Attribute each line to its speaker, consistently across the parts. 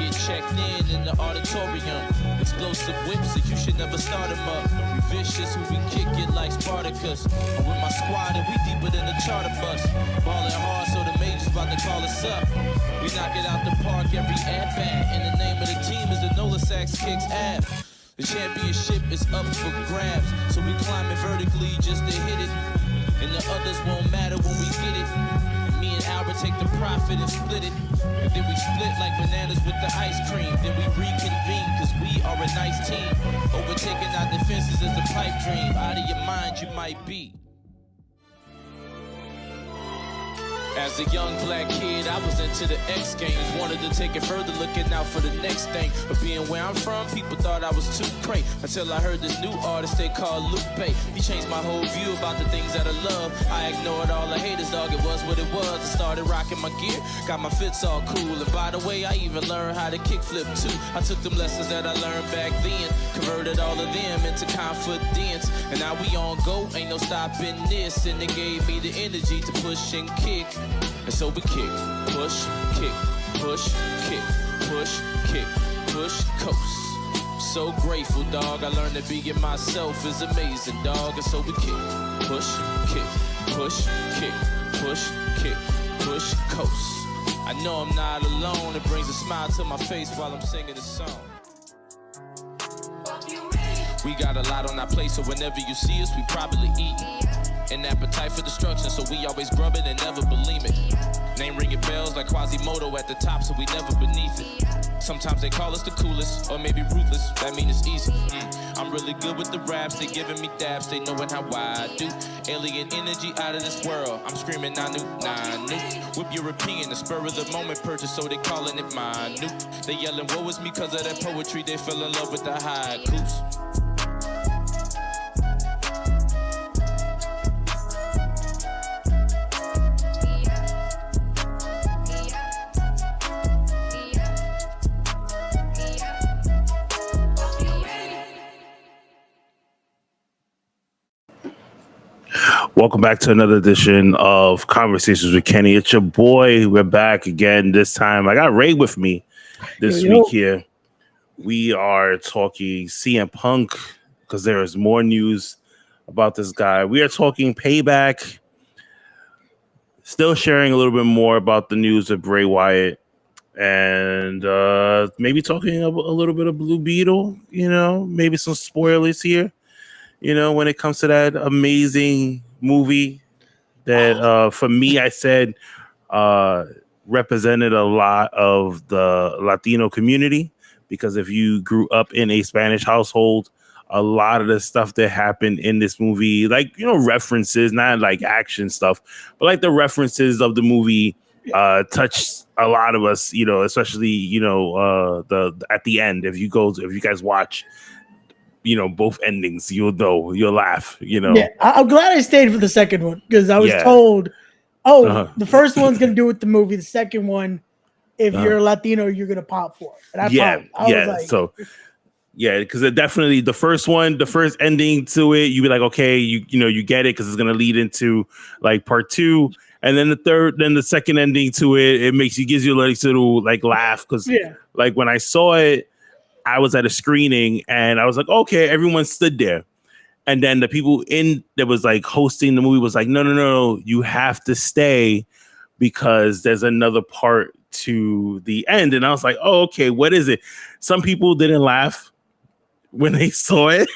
Speaker 1: get checked in the auditorium. Explosive whips, so you should never start them up. We vicious, who we kick it like Spartacus. I'm with my squad and we deeper than the charter bus. Ballin' hard, so the major's about to call us up. We knock it out the park every at-bat. And the name of the team is the Nola Sacks Kicks Ave. The championship is up for grabs, so we climbing vertically just to hit it. And the others won't matter when we get it. And me and Albert take the profit and split it. And then we split like bananas with the ice cream. Then we reconvene, cause we are a nice team. Overtaking our defenses is a pipe dream. Out of your mind you might be. As a young black kid, I was into the X Games. Wanted to take it further, looking out for the next thing. But being where I'm from, people thought I was too cray. Until I heard this new artist they call Lupe. He changed my whole view about the things that I love. I ignored all the haters, dog, it was what it was. I started rocking my gear, got my fits all cool. And by the way, I even learned how to kickflip too. I took them lessons that I learned back then, converted all of them into confidence. And now we on go, ain't no stopping this. And they gave me the energy to push and kick. And so we kick, push, kick, push, kick, push, kick, push, coast. So grateful, dog. I learned that being myself is amazing, dog. And so we kick, push, kick, push, kick, push, kick, push, coast. I know I'm not alone. It brings a smile to my face while I'm singing this song. We got a lot on our plate, so whenever you see us, we probably eatin'. An appetite for destruction, so we always grub it and never believe it. Name ringing bells like Quasimodo at the top, so we never beneath it. Sometimes they call us the coolest, or maybe ruthless, that mean it's easy. I'm really good with the raps, they giving me dabs, they knowing how I do. Alien energy out of this world, I'm screaming Nanu, Nanu. Whip European, the spur of the moment purchase, so they calling it minute. They yelling, woe is me, cause of that poetry, they fell in love with the haikus.
Speaker 2: Welcome back to another edition of Conversations with Kenny. It's your boy. We're back again. This time I got Ray with me this week here. We are talking CM Punk because there is more news about this guy. We are talking Payback. Still sharing a little bit more about the news of Bray Wyatt. And maybe talking a little bit of Blue Beetle. You know, maybe some spoilers here. You know, when it comes to that amazing movie that for me, I said represented a lot of the Latino community, because if you grew up in a Spanish household, a lot of the stuff that happened in this movie, like, you know, references, not like action stuff, but like the references of the movie touched a lot of us, you know, especially, you know, the at the end, if you guys watch, you know, both endings, you'll laugh, you know.
Speaker 3: Yeah, I'm glad I stayed for the second one, because I was told, the first one's going to do with the movie. The second one, if you're a Latino, you're going to pop for it. And I was like,
Speaker 2: so, yeah, because definitely the first ending to it, you'd be like, okay, you know, you get it, because it's going to lead into like part two. And then the second ending to it, gives you like little like laugh, because like when I saw it, I was at a screening and I was like, okay, everyone stood there. And then the people that was like hosting the movie was like, no, you have to stay because there's another part to the end. And I was like, oh, okay, what is it? Some people didn't laugh when they saw it.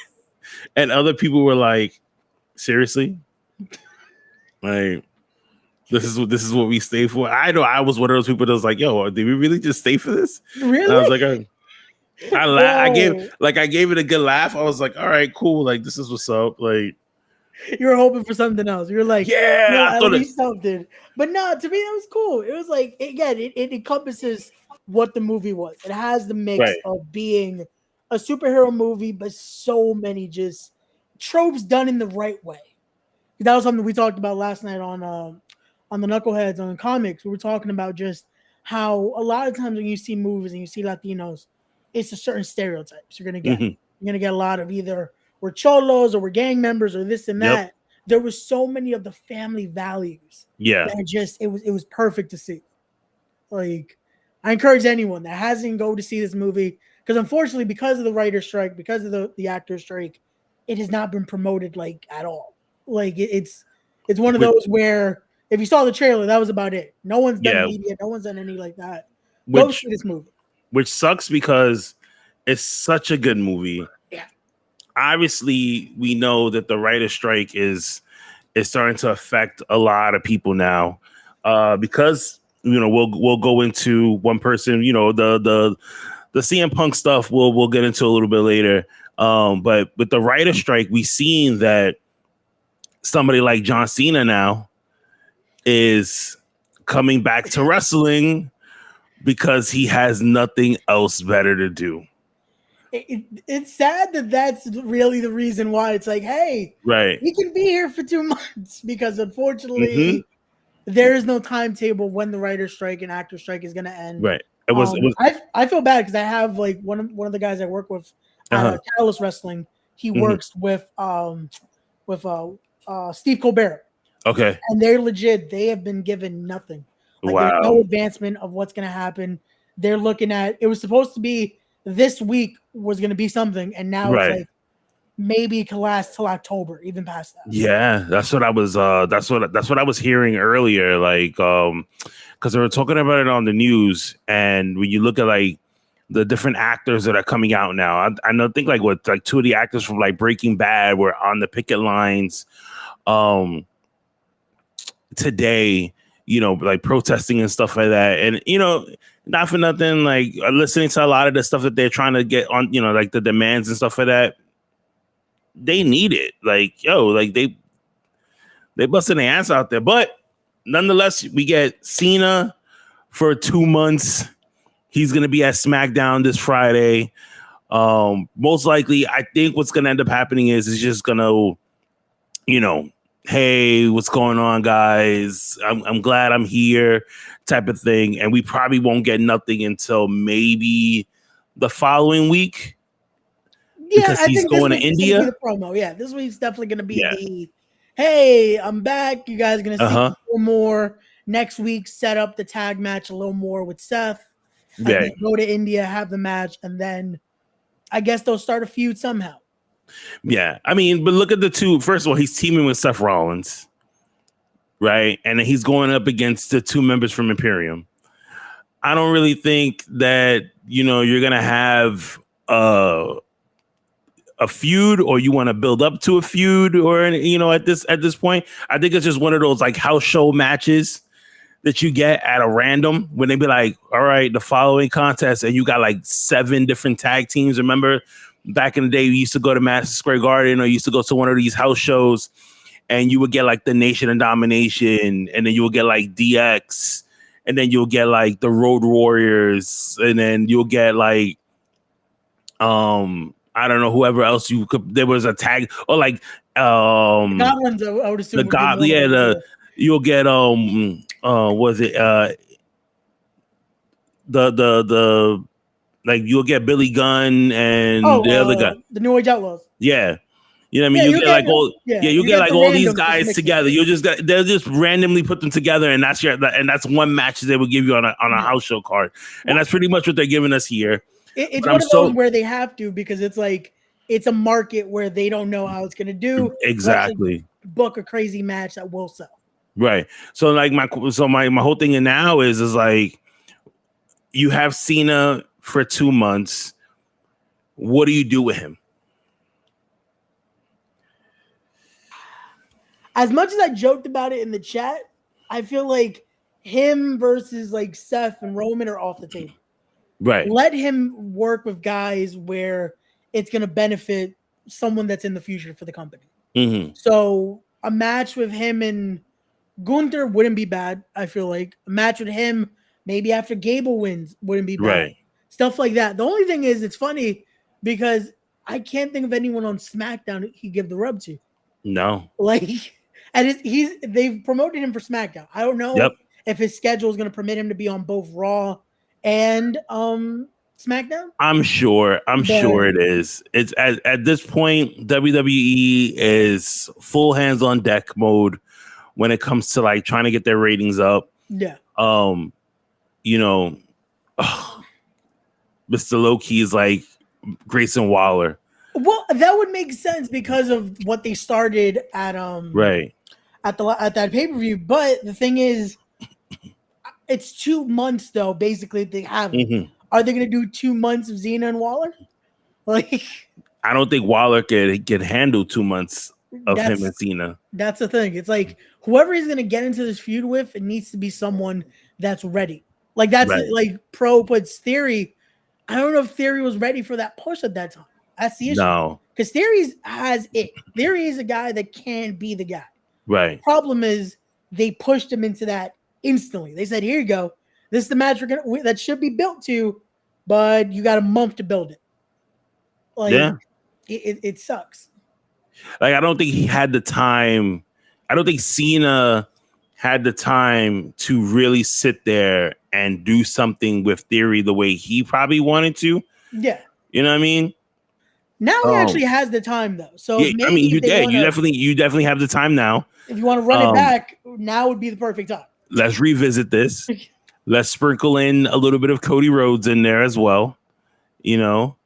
Speaker 2: And other people were like, seriously? Like, this is what we stay for? I know I was one of those people that was like, yo, did we really just stay for this?
Speaker 3: Really?
Speaker 2: And I was like, I gave it a good laugh. I was like, all right, cool. Like, this is what's up. Like,
Speaker 3: you were hoping for something else. You were like,
Speaker 2: yeah,
Speaker 3: at least something. But no, to me, it was cool. It was like, it encompasses what the movie was. It has the mix of being a superhero movie, but so many just tropes done in the right way. That was something we talked about last night on the Knuckleheads on comics. We were talking about just how a lot of times when you see movies and you see Latinos, it's a certain stereotypes you're gonna get. You're gonna get a lot of either we're cholos or we're gang members or this and that. There was so many of the family values.
Speaker 2: Yeah,
Speaker 3: and just it was perfect to see. Like, I encourage anyone that hasn't go to see this movie because unfortunately, because of the writer's strike, because of the actor's strike, it has not been promoted like at all. Like it's one of those where if you saw the trailer, that was about it. No one's done media, no one's done any like that. Go see this movie.
Speaker 2: Which sucks because it's such a good movie.
Speaker 3: Yeah.
Speaker 2: Obviously, we know that the writer's strike is starting to affect a lot of people now. Because we'll go into one person, the CM Punk stuff we'll get into a little bit later. But with the writer's strike, we've seen that somebody like John Cena now is coming back to wrestling because he has nothing else better to do.
Speaker 3: It's sad that that's really the reason why it's like, hey, we can be here for 2 months because unfortunately there is no timetable when the writer's strike and actor strike is going to end.
Speaker 2: Right. It was.
Speaker 3: I feel bad because I have like one of the guys I work with at Catalyst Wrestling. He works with Steve Colbert.
Speaker 2: Okay.
Speaker 3: And they're legit. They have been given nothing. Like, there's no advancement of what's going to happen. They're looking at it was supposed to be this week was going to be something, and now it's like maybe it can last till October, even past that.
Speaker 2: Yeah, that's what I was. That's what I was hearing earlier. Like, because they were talking about it on the news, and when you look at like the different actors that are coming out now, I think like two of the actors from like Breaking Bad were on the picket lines, today. Like protesting and stuff like that. And, not for nothing, like listening to a lot of the stuff that they're trying to get on, like the demands and stuff like that. They need it. Like, like they busting their ass out there. But nonetheless, we get Cena for 2 months. He's going to be at SmackDown this Friday. Most likely, I think what's going to end up happening is it's just going to, hey, what's going on, guys? I'm glad I'm here, type of thing. And we probably won't get nothing until maybe the following week.
Speaker 3: Yeah,
Speaker 2: because he's going to India.
Speaker 3: The promo. Yeah, this week's definitely going to be the, hey, I'm back. You guys are going to see a little more. Next week, set up the tag match a little more with Seth. And then go to India, have the match, and then I guess they'll start a feud somehow.
Speaker 2: Yeah, I mean, but look at the two. First of all, he's teaming with Seth Rollins, right? And then he's going up against the two members from Imperium. I don't really think that, you're going to have a feud, or you want to build up to a feud, or, at this point. I think it's just one of those like house show matches that you get at a random when they be like, all right, the following contest, and you got like 7 different tag teams. Remember? Back in the day, we used to go to Madison Square Garden, or used to go to one of these house shows, and you would get like the Nation of Domination, and then you would get like DX, and then you'll get like the Road Warriors, and then you'll get like I don't know, whoever else you could. There was a tag, or like
Speaker 3: the Goblins. I would assume
Speaker 2: you'll get was it the like you'll get Billy Gunn and the other guy,
Speaker 3: the New Age Outlaws.
Speaker 2: Yeah, you know what I mean. You get like all, you get like all these guys together. They'll just randomly put them together, and that's one match they will give you on a house show card, and that's pretty much what they're giving us here.
Speaker 3: It's one of those where they have to, because it's like it's a market where they don't know how it's going to do.
Speaker 2: Exactly.
Speaker 3: Book a crazy match that will sell.
Speaker 2: Right. So like my whole thing now is like you have Cena for 2 months. What do you do with him?
Speaker 3: As much as I joked about it in the chat, I feel like him versus like Seth and Roman are off the table.
Speaker 2: Right.
Speaker 3: Let him work with guys where it's going to benefit someone that's in the future for the company.
Speaker 2: Mm-hmm.
Speaker 3: So a match with him and Gunther wouldn't be bad. I feel like a match with him, maybe after Gable wins, wouldn't be bad. Right. Stuff like that. The only thing is, it's funny because I can't think of anyone on SmackDown he'd give the rub to.
Speaker 2: No.
Speaker 3: Like, and they've promoted him for SmackDown. I don't know if his schedule is going to permit him to be on both Raw and SmackDown. I'm sure
Speaker 2: it is. It's at this point, WWE is full hands on deck mode when it comes to like trying to get their ratings up.
Speaker 3: Yeah.
Speaker 2: Mr. Low-Key is like Grayson Waller.
Speaker 3: Well, that would make sense because of what they started at
Speaker 2: Right.
Speaker 3: at that pay-per-view. But the thing is, it's 2 months though. Basically, they have.
Speaker 2: Mm-hmm.
Speaker 3: Are they going to do 2 months of Xena and Waller? Like,
Speaker 2: I don't think Waller can handle 2 months of him and Cena.
Speaker 3: That's the thing. It's like whoever he's going to get into this feud with, it needs to be someone that's ready. Like that's like Pro puts Theory. I don't know if Theory was ready for that push at that time. That's the issue. No, because Theory has it. Theory is a guy that can be the guy.
Speaker 2: Right.
Speaker 3: Problem is they pushed him into that instantly. They said, "Here you go. This is the match that should be built to, but you got a month to build it." Like, yeah, it sucks.
Speaker 2: Like, I don't think he had the time. I don't think Cena had the time to really sit there and do something with Theory the way he probably wanted to.
Speaker 3: Yeah.
Speaker 2: You know what I mean?
Speaker 3: Now he actually has the time though. So
Speaker 2: yeah, I mean, you definitely have the time now.
Speaker 3: If you want to run it back, now would be the perfect time.
Speaker 2: Let's revisit this. Let's sprinkle in a little bit of Cody Rhodes in there as well. You know,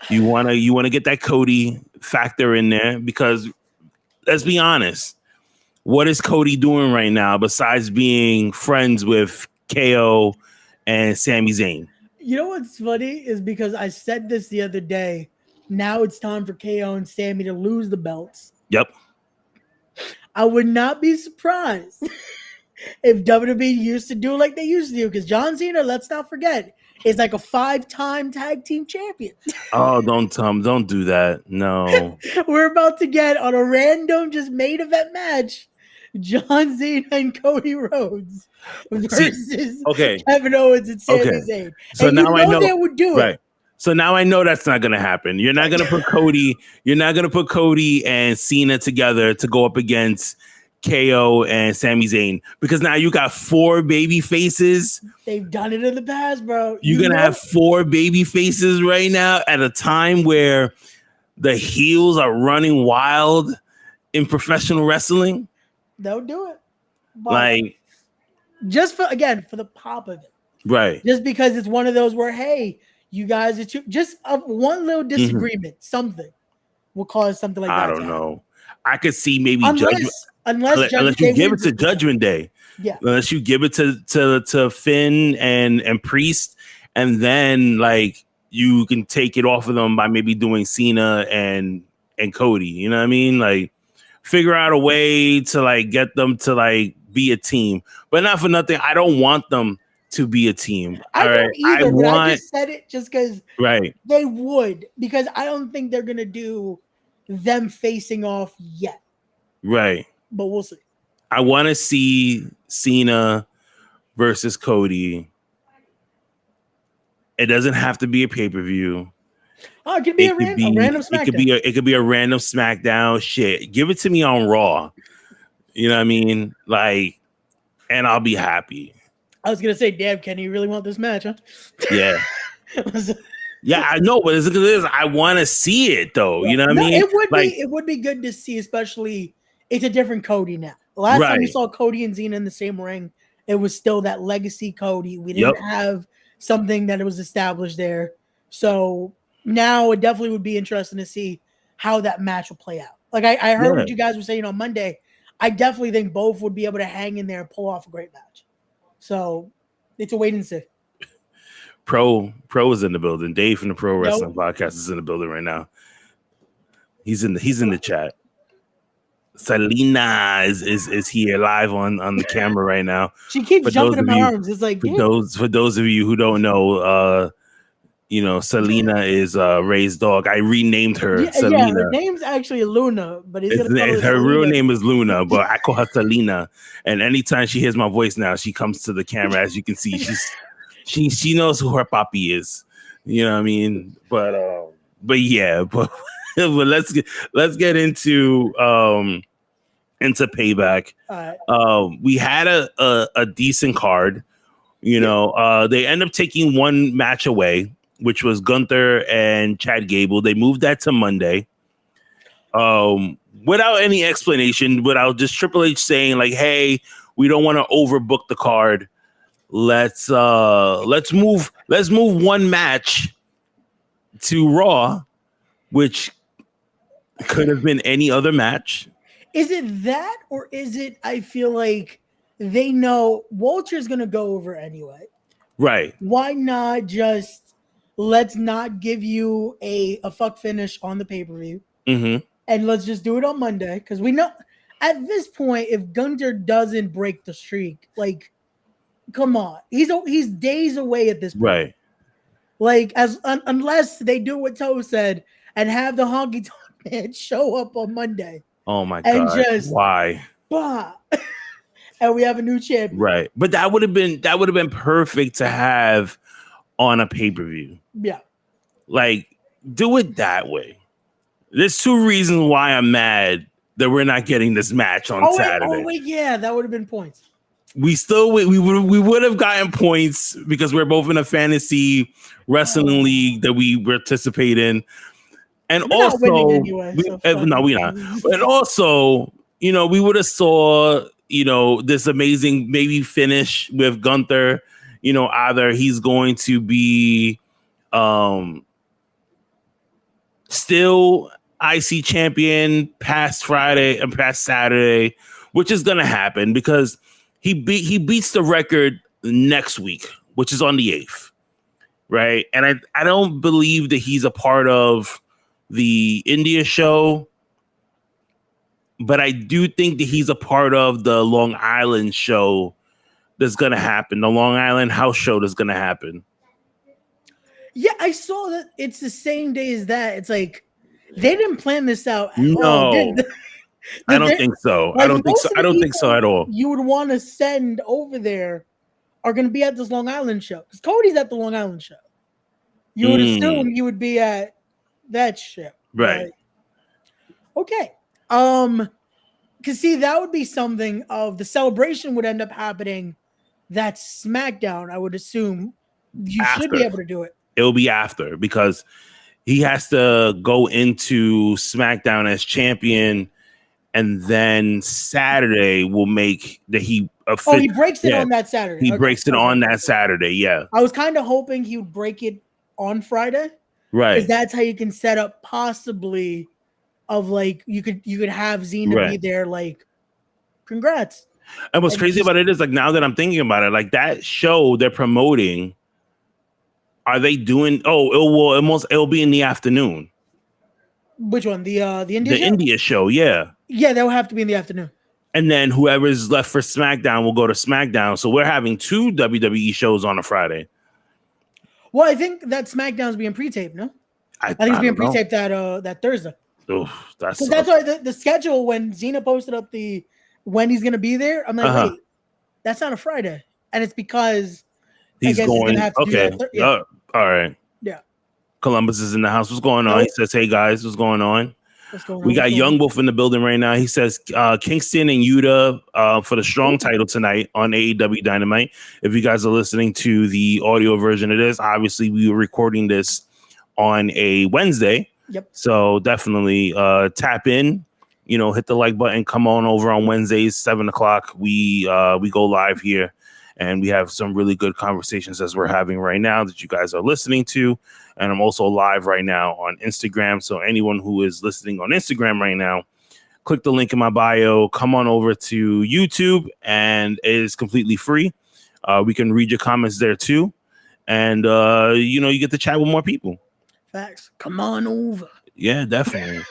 Speaker 2: you wanna get that Cody factor in there because let's be honest, what is Cody doing right now besides being friends with KO and Sami Zayn?
Speaker 3: You know what's funny is because I said this the other day. Now it's time for KO and Sami to lose the belts.
Speaker 2: Yep.
Speaker 3: I would not be surprised if WWE used to do like they used to do because John Cena, let's not forget, is like a 5-time tag team champion.
Speaker 2: Oh, don't do that. No.
Speaker 3: We're about to get on a random just main event match, John Cena and Cody Rhodes versus Kevin Owens and Sami Zayn.
Speaker 2: So
Speaker 3: and
Speaker 2: now I know
Speaker 3: they would do it.
Speaker 2: So now I know that's not going to happen. You're not going to put Cody. You're not going to put Cody and Cena together to go up against KO and Sami Zayn because now you got 4 baby faces.
Speaker 3: They've done it in the past, bro.
Speaker 2: You're going to have 4 baby faces right now at a time where the heels are running wild in professional wrestling.
Speaker 3: They'll do it. But
Speaker 2: like,
Speaker 3: just for the pop of it.
Speaker 2: Right.
Speaker 3: Just because it's one of those where, hey, you guys are just one little disagreement, something will cause something like that.
Speaker 2: I don't know. I could see maybe
Speaker 3: unless
Speaker 2: you give it to Judgment Day.
Speaker 3: Yeah.
Speaker 2: Unless you give it to Finn and Priest, and then like you can take it off of them by maybe doing Cena and Cody. You know what I mean? Like figure out a way to like get them to like be a team. But not for nothing, I don't want them to be a team.
Speaker 3: I don't either, but I just said it just because they would, because I don't think they're gonna do them facing off yet.
Speaker 2: Right.
Speaker 3: But we'll see.
Speaker 2: I want to see Cena versus Cody. It doesn't have to be a pay-per-view.
Speaker 3: Oh, it could be a random SmackDown.
Speaker 2: It could be a random SmackDown. Shit. Give it to me on Raw. You know what I mean? Like, and I'll be happy.
Speaker 3: I was gonna say, damn, Kenny, you really want this match, huh?
Speaker 2: Yeah. Yeah, I know, but I want to see it though. You know what I mean?
Speaker 3: It would be good to see, especially it's a different Cody now. Last time we saw Cody and Xena in the same ring, it was still that legacy Cody. We didn't have something that was established there. So now it definitely would be interesting to see how that match will play out. Like I heard what you guys were saying on Monday. I definitely think both would be able to hang in there and pull off a great match. So it's a wait and see.
Speaker 2: Pro is in the building. Dave from the Pro Wrestling Podcast is in the building right now. He's in the chat. Selena is here live on the camera right now.
Speaker 3: She keeps jumping in my arms. It's like
Speaker 2: for those of you who don't know, Selena is Ray's dog. I renamed her Selena.
Speaker 3: Yeah, her name's actually Luna, but
Speaker 2: her real name is Luna, but I call her Selena. And anytime she hears my voice now, she comes to the camera. As you can see, she knows who her papi is. You know what I mean? But let's get into Payback. We had a decent card. They end up taking one match away, which was Gunther and Chad Gable. They moved that to Monday. Without any explanation, without just Triple H saying like, hey, we don't want to overbook the card. let's move one match to Raw, which could have been any other match.
Speaker 3: Is it that, or is it? I feel like they know Walter's gonna go over anyway.
Speaker 2: Right.
Speaker 3: Why not just let's not give you a fuck finish on the pay-per-view, and let's just do it on Monday, because we know at this point if Gunther doesn't break the streak, like, come on, he's days away at this point.
Speaker 2: Right.
Speaker 3: Like, unless they do what Toe said and have the Honky Tonk Man show up on Monday.
Speaker 2: Oh my
Speaker 3: and
Speaker 2: god!
Speaker 3: Just,
Speaker 2: why?
Speaker 3: Bah, and we have a new champion.
Speaker 2: Right, but that would have been perfect to have on a pay-per-view.
Speaker 3: Yeah,
Speaker 2: like, do it that way. There's two reasons why I'm mad that we're not getting this match on Saturday.
Speaker 3: Yeah, that would have been points.
Speaker 2: We would have gotten points because we're both in a fantasy wrestling league that we participate in. And
Speaker 3: we're
Speaker 2: also,
Speaker 3: not anyway,
Speaker 2: no, we're not. And also, we would have saw, this amazing maybe finish with Gunther. Either he's going to be still IC champion past Friday and past Saturday, which is going to happen because he beats the record next week, which is on the 8th, right? And I don't believe that he's a part of the India show, but I do think that he's a part of the Long Island show that's going to happen, the Long Island house show that's going to happen.
Speaker 3: Yeah, I saw that it's the same day as that. It's like they didn't plan this out at
Speaker 2: no.
Speaker 3: all.
Speaker 2: I don't think so.
Speaker 3: Like,
Speaker 2: I don't think so. I don't think so at all.
Speaker 3: You would want to send over there are going to be at this Long Island show because Cody's at the Long Island show. You would assume you would be at that show,
Speaker 2: right?
Speaker 3: Okay. Because see, that would be something of the celebration would end up happening. That's SmackDown. I would assume you should be able to do it.
Speaker 2: It'll be after because he has to go into SmackDown as champion. And then Saturday will make that he
Speaker 3: breaks it on that Saturday.
Speaker 2: He breaks it on that Saturday. Yeah.
Speaker 3: I was kind of hoping he would break it on Friday.
Speaker 2: Right.
Speaker 3: Because that's how you can set up possibly of like you could have Xena be there, like, congrats.
Speaker 2: And what's crazy about it is like now that I'm thinking about it, like that show they're promoting, are they doing it'll be in the afternoon.
Speaker 3: Which one? The India show?
Speaker 2: India show, yeah.
Speaker 3: Yeah, that will have to be in the afternoon.
Speaker 2: And then whoever's left for SmackDown will go to SmackDown. So we're having 2 WWE shows on a Friday.
Speaker 3: Well, I think that SmackDown's being pre-taped, no? I think it's being pre-taped that Thursday.
Speaker 2: Oof, that's
Speaker 3: why the schedule when Xena posted up when he's gonna be there, I'm like, wait, that's not a Friday. And it's because
Speaker 2: he's going
Speaker 3: have to do that
Speaker 2: all right.
Speaker 3: Yeah.
Speaker 2: Columbus is in the house. What's going on? He says, hey guys, what's going on? We got Young Wolf in the building right now. He says Kingston and Yuta for the strong title tonight on AEW Dynamite. If you guys are listening to the audio version of this, obviously we were recording this on a Wednesday.
Speaker 3: Yep.
Speaker 2: So definitely tap in, hit the like button. Come on over on Wednesdays, 7:00. We go live here. And we have some really good conversations as we're having right now that you guys are listening to. And I'm also live right now on Instagram. So anyone who is listening on Instagram right now, click the link in my bio, come on over to YouTube, and it is completely free. We can read your comments there too. And, you get to chat with more people.
Speaker 3: Facts. Come on over.
Speaker 2: Yeah, definitely.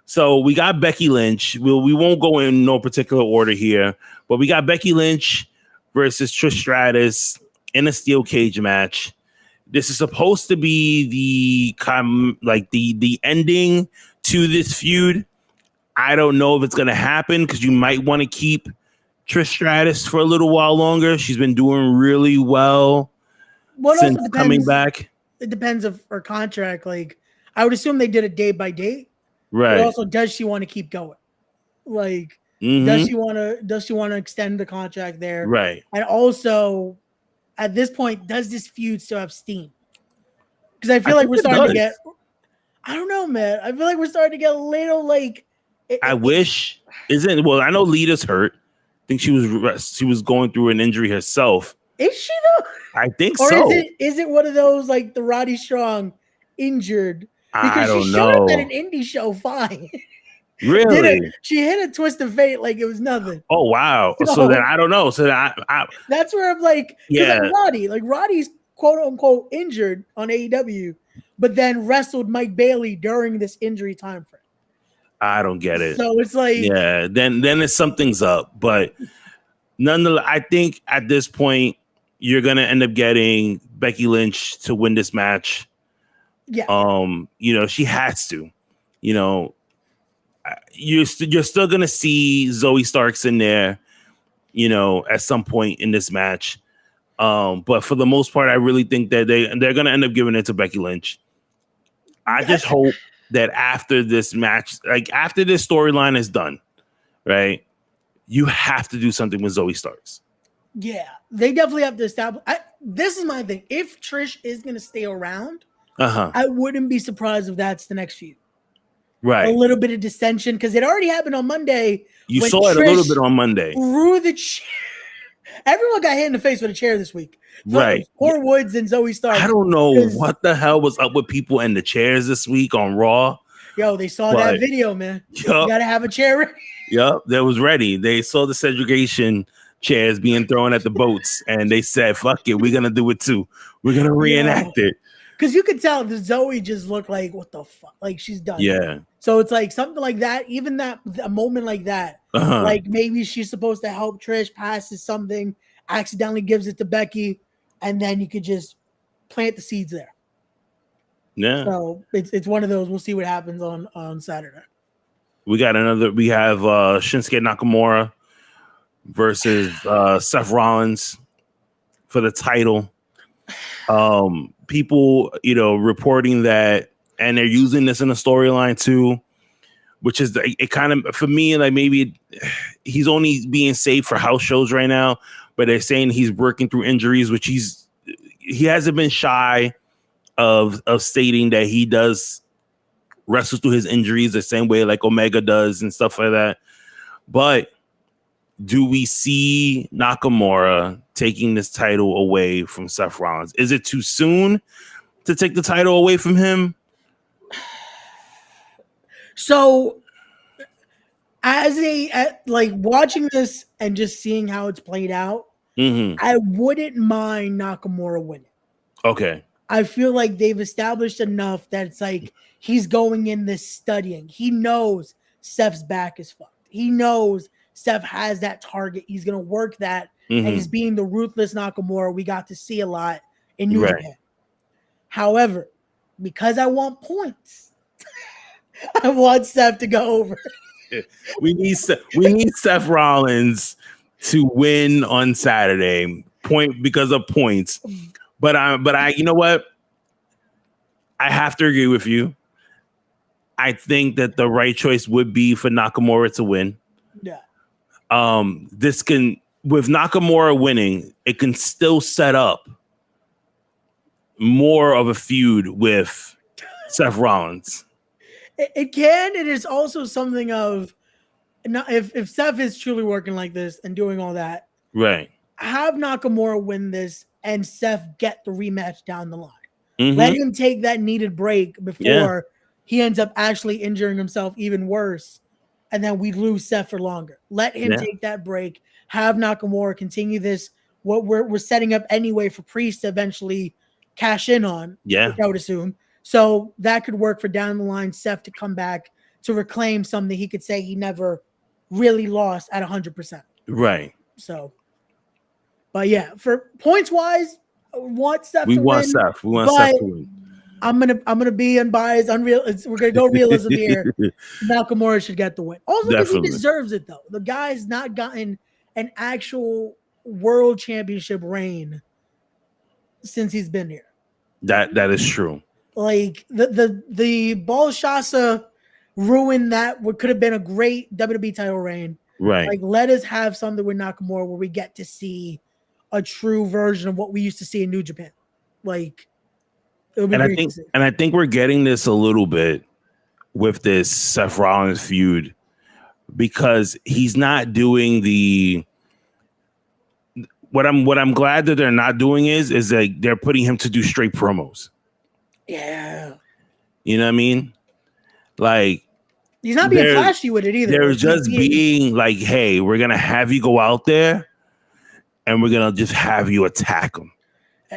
Speaker 2: So we got Becky Lynch. We won't go in no particular order here, but we got Becky Lynch versus Trish Stratus in a steel cage match. This is supposed to be the ending to this feud. I don't know if it's going to happen because you might want to keep Trish Stratus for a little while longer. She's been doing really well since coming back.
Speaker 3: It depends of her contract. Like, I would assume they did it day by day.
Speaker 2: Right.
Speaker 3: But also, does she want to keep going? Like, does she want to extend the contract there?
Speaker 2: Right.
Speaker 3: And also, at this point, does this feud still have steam? Because I feel like we're starting to get. I don't know, man. I feel like we're starting to get a little like.
Speaker 2: I wish isn't well. I know Lita's hurt. think she was going through an injury herself.
Speaker 3: Is she though?
Speaker 2: I think
Speaker 3: or
Speaker 2: so.
Speaker 3: Is it one of those like the Roddy Strong injured?
Speaker 2: I
Speaker 3: Because she
Speaker 2: don't
Speaker 3: showed up at
Speaker 2: know.
Speaker 3: an indie show fine.
Speaker 2: Really?
Speaker 3: She hit a twist of fate like it was nothing.
Speaker 2: Oh wow. So then I don't know. So then I
Speaker 3: that's where I'm like,
Speaker 2: yeah.
Speaker 3: Roddy's quote unquote injured on AEW, but then wrestled Mike Bailey during this injury time frame.
Speaker 2: I don't get it.
Speaker 3: So it's like,
Speaker 2: yeah, then it's something's up. But nonetheless, I think at this point you're gonna end up getting Becky Lynch to win this match.
Speaker 3: Yeah.
Speaker 2: She has to. You're still gonna see Zoe Starks in there, at some point in this match. But for the most part, I really think that they're gonna end up giving it to Becky Lynch. I just hope that after this match, like after this storyline is done, right, you have to do something with Zoe Starks.
Speaker 3: Yeah, they definitely have to establish. This is my thing. If Trish is gonna stay around, I wouldn't be surprised if that's the next feud.
Speaker 2: Right.
Speaker 3: A little bit of dissension because it already happened on Monday.
Speaker 2: You saw it a little bit on Monday.
Speaker 3: Through the chair. Everyone got hit in the face with a chair this week.
Speaker 2: Right.
Speaker 3: Poor Woods and Zoe Stark.
Speaker 2: I don't know what the hell was up with people and the chairs this week on Raw.
Speaker 3: Yo, they saw that video, man. You gotta have a chair ready.
Speaker 2: Yep, that was ready. They saw the segregation chairs being thrown at the boats, and they said, "Fuck it, we're gonna do it too. We're gonna reenact it."
Speaker 3: Because you could tell that Zoe just looked like, what the fuck? Like she's done.
Speaker 2: Yeah.
Speaker 3: So it's like something like that, even a moment like that, like maybe she's supposed to help Trish, passes something, accidentally gives it to Becky, and then you could just plant the seeds there.
Speaker 2: Yeah.
Speaker 3: So it's one of those. We'll see what happens on Saturday.
Speaker 2: We have Shinsuke Nakamura versus Seth Rollins for the title. People, reporting that, and they're using this in a storyline too, which is it kind of, for me, like maybe he's only being saved for house shows right now, but they're saying he's working through injuries, which he hasn't been shy of stating that he does wrestle through his injuries the same way like Omega does and stuff like that. But do we see Nakamura taking this title away from Seth Rollins? Is it too soon to take the title away from him?
Speaker 3: So, like watching this and just seeing how it's played out, I wouldn't mind Nakamura winning.
Speaker 2: Okay.
Speaker 3: I feel like they've established enough that it's like he's going in this studying. He knows Seth's back is fucked. He knows Seth has that target. He's going to work that. And he's being the ruthless Nakamura we got to see a lot in New Japan. However, because I want points, I want Seth to go over.
Speaker 2: We need Seth Rollins to win on Saturday, because of points. But I, you know what? I have to agree with you. I think that the right choice would be for Nakamura to win.
Speaker 3: Yeah.
Speaker 2: With Nakamura winning, it can still set up more of a feud with Seth Rollins.
Speaker 3: It can. It is also something of, if Seth is truly working like this and doing all that,
Speaker 2: right?
Speaker 3: Have Nakamura win this and Seth get the rematch down the line. Let him take that needed break before he ends up actually injuring himself even worse, and then we lose Seth for longer. Let him take that break. Have Nakamura continue this, what we're setting up anyway for Priest to eventually cash in on.
Speaker 2: Yeah,
Speaker 3: I would assume. So that could work for down the line, Seth to come back to reclaim something he could say he never really lost at 100%.
Speaker 2: Right.
Speaker 3: So, but yeah, for points wise, we want Seth to win.
Speaker 2: Seth. We want Seth to win.
Speaker 3: I'm gonna be unbiased, unreal. We're gonna go realism here. Nakamura should get the win. Also, because he deserves it though. The guy's not gotten an actual world championship reign since he's been here.
Speaker 2: That is true.
Speaker 3: Like the Balshasa ruined that what could have been a great WWE title reign.
Speaker 2: Right.
Speaker 3: Like let us have something with Nakamura where we get to see a true version of what we used to see in New Japan. Like
Speaker 2: I think we're getting this a little bit with this Seth Rollins feud because he's not doing the what I'm glad that they're not doing is like they're putting him to do straight promos.
Speaker 3: Yeah.
Speaker 2: You know what I mean? Like
Speaker 3: he's not being flashy with it either.
Speaker 2: They're just being like, hey, we're gonna have you go out there and we're gonna just have you attack him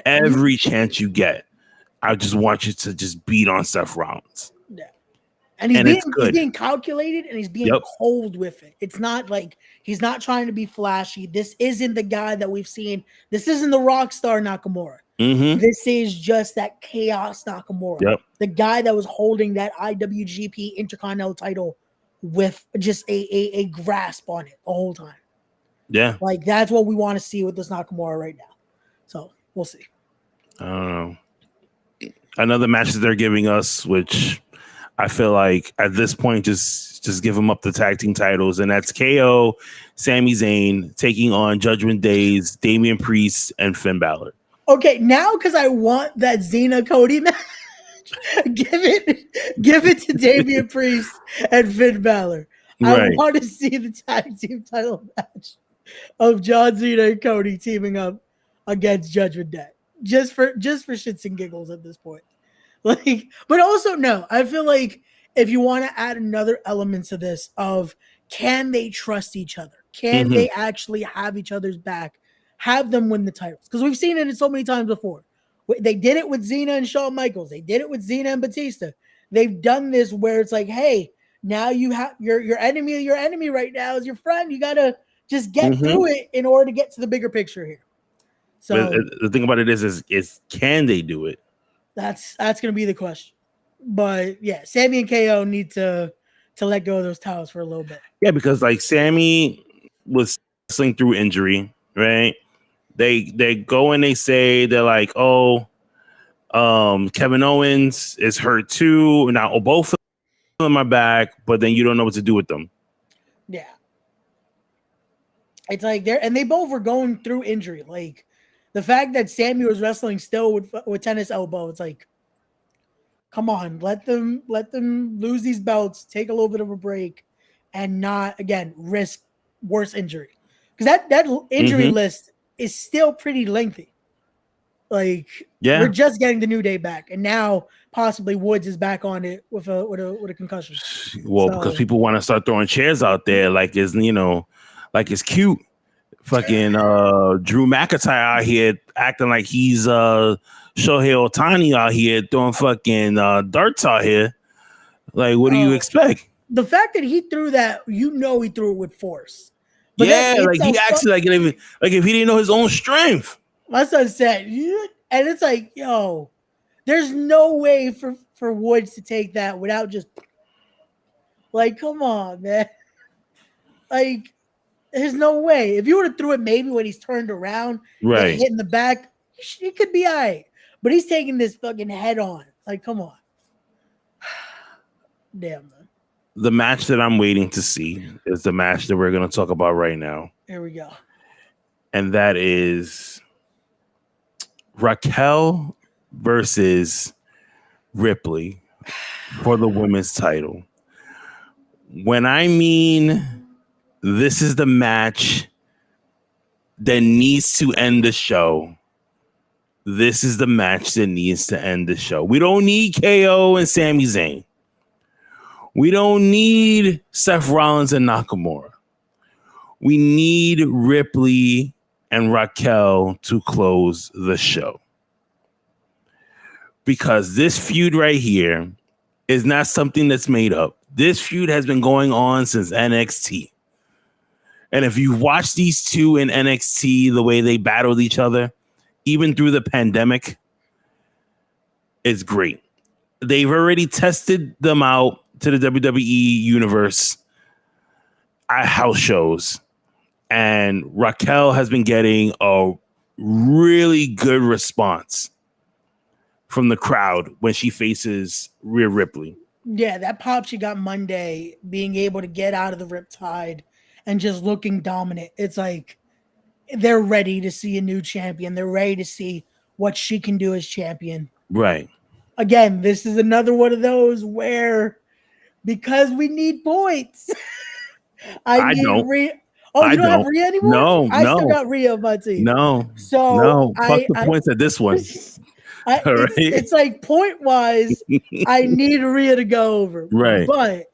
Speaker 2: every chance you get. I just want you to just beat on Seth Rollins.
Speaker 3: Yeah. And he's being calculated and he's being cold with it. It's not like he's not trying to be flashy. This isn't the guy that we've seen. This isn't the rock star Nakamura.
Speaker 2: Mm-hmm.
Speaker 3: This is just that chaos Nakamura.
Speaker 2: Yep.
Speaker 3: The guy that was holding that IWGP Intercontinental title with just a grasp on it the whole time.
Speaker 2: Yeah.
Speaker 3: Like that's what we want to see with this Nakamura right now. So we'll see.
Speaker 2: I don't know. Another match that they're giving us, which I feel like at this point, just give them up the tag team titles, and that's KO, Sami Zayn taking on Judgment Day's Damian Priest and Finn Balor.
Speaker 3: Okay, now because I want that Xena Cody match, give it to Damian Priest and Finn Balor. I want to see the tag team title match of John Cena and Cody teaming up against Judgment Day. Just for shits and giggles at this point. Like, but also no, I feel like if you want to add another element to this of can they trust each other? Can they actually have each other's back? Have them win the titles? Because we've seen it so many times before. They did it with Cena and Shawn Michaels. They did it with Cena and Batista. They've done this where it's like, hey, now you have your enemy right now is your friend. You gotta just get through it in order to get to the bigger picture here. So
Speaker 2: the thing about it is can they do it?
Speaker 3: That's gonna be the question. But yeah, Sammy and KO need to let go of those towels for a little bit.
Speaker 2: Yeah, because like Sammy was wrestling through injury, right? They go and they say they're like, oh, Kevin Owens is hurt too. Now both of them are back, but then you don't know what to do with them.
Speaker 3: Yeah. It's like they both were going through injury. Like the fact that Sammy was wrestling still with tennis elbow, it's like, come on, let them lose these belts, take a little bit of a break, and not again risk worse injury. Because that injury list is still pretty lengthy. Like we're just getting the New Day back, and now possibly Woods is back on it with a concussion.
Speaker 2: Well, because people want to start throwing chairs out there, like it's cute. Fucking Drew McIntyre out here acting like he's Shohei Ohtani out here throwing fucking darts out here. Like, what do you expect?
Speaker 3: The fact that he threw that, he threw it with force.
Speaker 2: But like he actually like if he didn't know his own strength.
Speaker 3: My son said, and it's like, yo, there's no way for Woods to take that without just like, come on, man. Like, there's no way. If you would have threw it maybe when he's turned around,
Speaker 2: right,
Speaker 3: hit in the back, it could be all right. But he's taking this fucking head on. Like, come on. Damn, man.
Speaker 2: The match that I'm waiting to see is the match that we're going to talk about right now.
Speaker 3: Here we go.
Speaker 2: And that is Raquel versus Ripley for the women's title. When I mean this is the match that needs to end the show, this is the match that needs to end the show. We don't need KO and Sami Zayn. We don't need Seth Rollins and Nakamura. We need Ripley and Raquel to close the show. Because this feud right here is not something that's made up. This feud has been going on since NXT. And if you watch these two in NXT, the way they battled each other, even through the pandemic, it's great. They've already tested them out to the WWE universe at house shows. And Raquel has been getting a really good response from the crowd when she faces Rhea Ripley.
Speaker 3: Yeah, that pop she got Monday, being able to get out of the riptide and just looking dominant. It's like they're ready to see a new champion. They're ready to see what she can do as champion.
Speaker 2: Right.
Speaker 3: Again, this is another one of those where because we need points. Oh, you don't have Rhea anymore?
Speaker 2: No,
Speaker 3: I still got Rhea on my team.
Speaker 2: No.
Speaker 3: So
Speaker 2: Fuck the points at this one.
Speaker 3: All right? It's like point wise, I need Rhea to go over.
Speaker 2: Right.
Speaker 3: But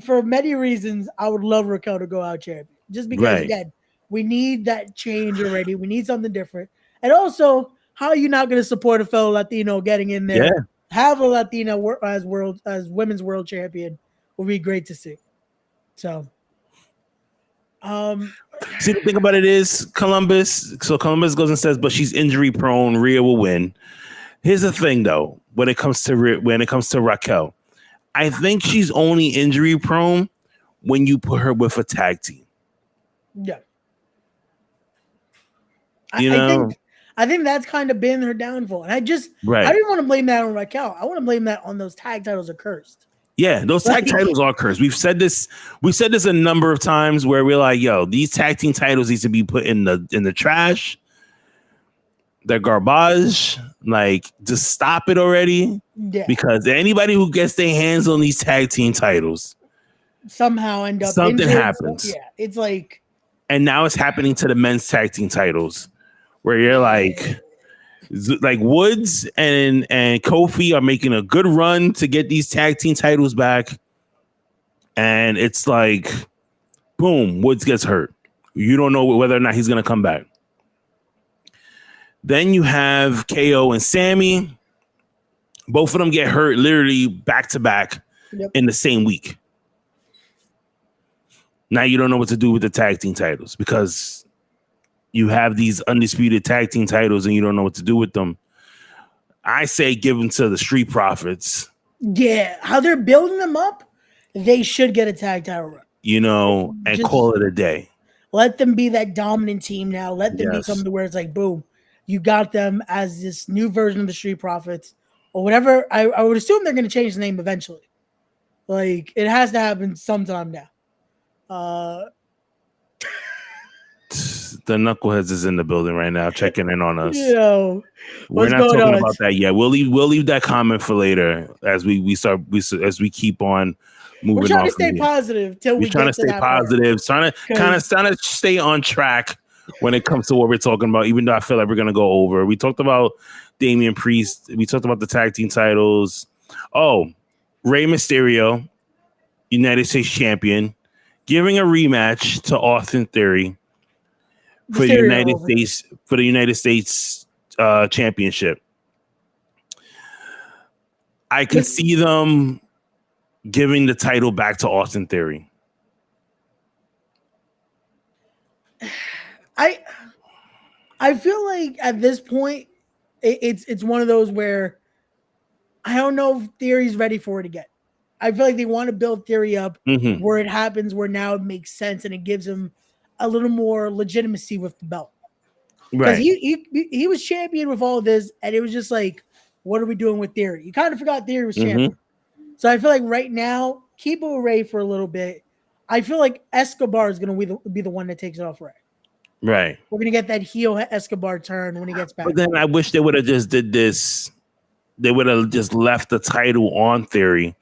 Speaker 3: for many reasons, I would love Raquel to go out champion. Just because, again, we need that change already. We need something different. And also, how are you not going to support a fellow Latino getting in there?
Speaker 2: Yeah.
Speaker 3: Have a Latina as women's world champion would be great to see. So,
Speaker 2: see, the thing about it is Columbus. So Columbus goes and says, but she's injury prone. Rhea will win. Here's the thing, though. When it comes to Raquel, I think she's only injury prone when you put her with a tag team.
Speaker 3: Yeah. I think that's kind of been her downfall. And I didn't want to blame that on Raquel. I want to blame that on those tag titles are cursed.
Speaker 2: Yeah, those tag titles are cursed. We've said this a number of times where we're like, yo, these tag team titles need to be put in the trash. They're garbage. Like, just stop it already.
Speaker 3: Yeah.
Speaker 2: Because anybody who gets their hands on these tag team titles
Speaker 3: somehow end up
Speaker 2: something
Speaker 3: injured.
Speaker 2: happens.
Speaker 3: Yeah, it's like,
Speaker 2: and now it's happening to the men's tag team titles, where you're like Woods and Kofi are making a good run to get these tag team titles back, and it's like, boom, Woods gets hurt. You don't know whether or not he's going to come back. Then you have KO and Sammy. Both of them get hurt literally back to back in the same week. Now you don't know what to do with the tag team titles because you have these undisputed tag team titles and you don't know what to do with them. I say give them to the Street Profits.
Speaker 3: Yeah, how they're building them up, they should get a tag title run.
Speaker 2: And just call it a day.
Speaker 3: Let them be that dominant team now. Let them be something where it's like, boom, you got them as this new version of the Street Profits or whatever. I would assume they're going to change the name eventually. Like, it has to happen sometime now.
Speaker 2: The Knuckleheads is in the building right now, checking in on us. We're not talking about that yet. We'll leave that comment for later as we keep on moving.
Speaker 3: We're trying to stay positive till we
Speaker 2: trying to stay positive, trying to stay on track when it comes to what we're talking about. Even though I feel like we're gonna go over. We talked about Damian Priest. We talked about the tag team titles. Oh, Rey Mysterio, United States champion, giving a rematch to Austin Theory for the United States championship. I can see them giving the title back to Austin Theory.
Speaker 3: I feel like at this point it's one of those where I don't know if Theory's ready for it again. I feel like they want to build Theory up where it happens, where now it makes sense and it gives him a little more legitimacy with the belt. Because he was champion with all this, and it was just like, what are we doing with Theory? You kind of forgot Theory was champion. So I feel like right now, keep Ray for a little bit. I feel like Escobar is going to be the one that takes it off Ray.
Speaker 2: Right.
Speaker 3: We're going to get that heel Escobar turn when he gets back.
Speaker 2: But then I wish they would have just did this. They would have just left the title on Theory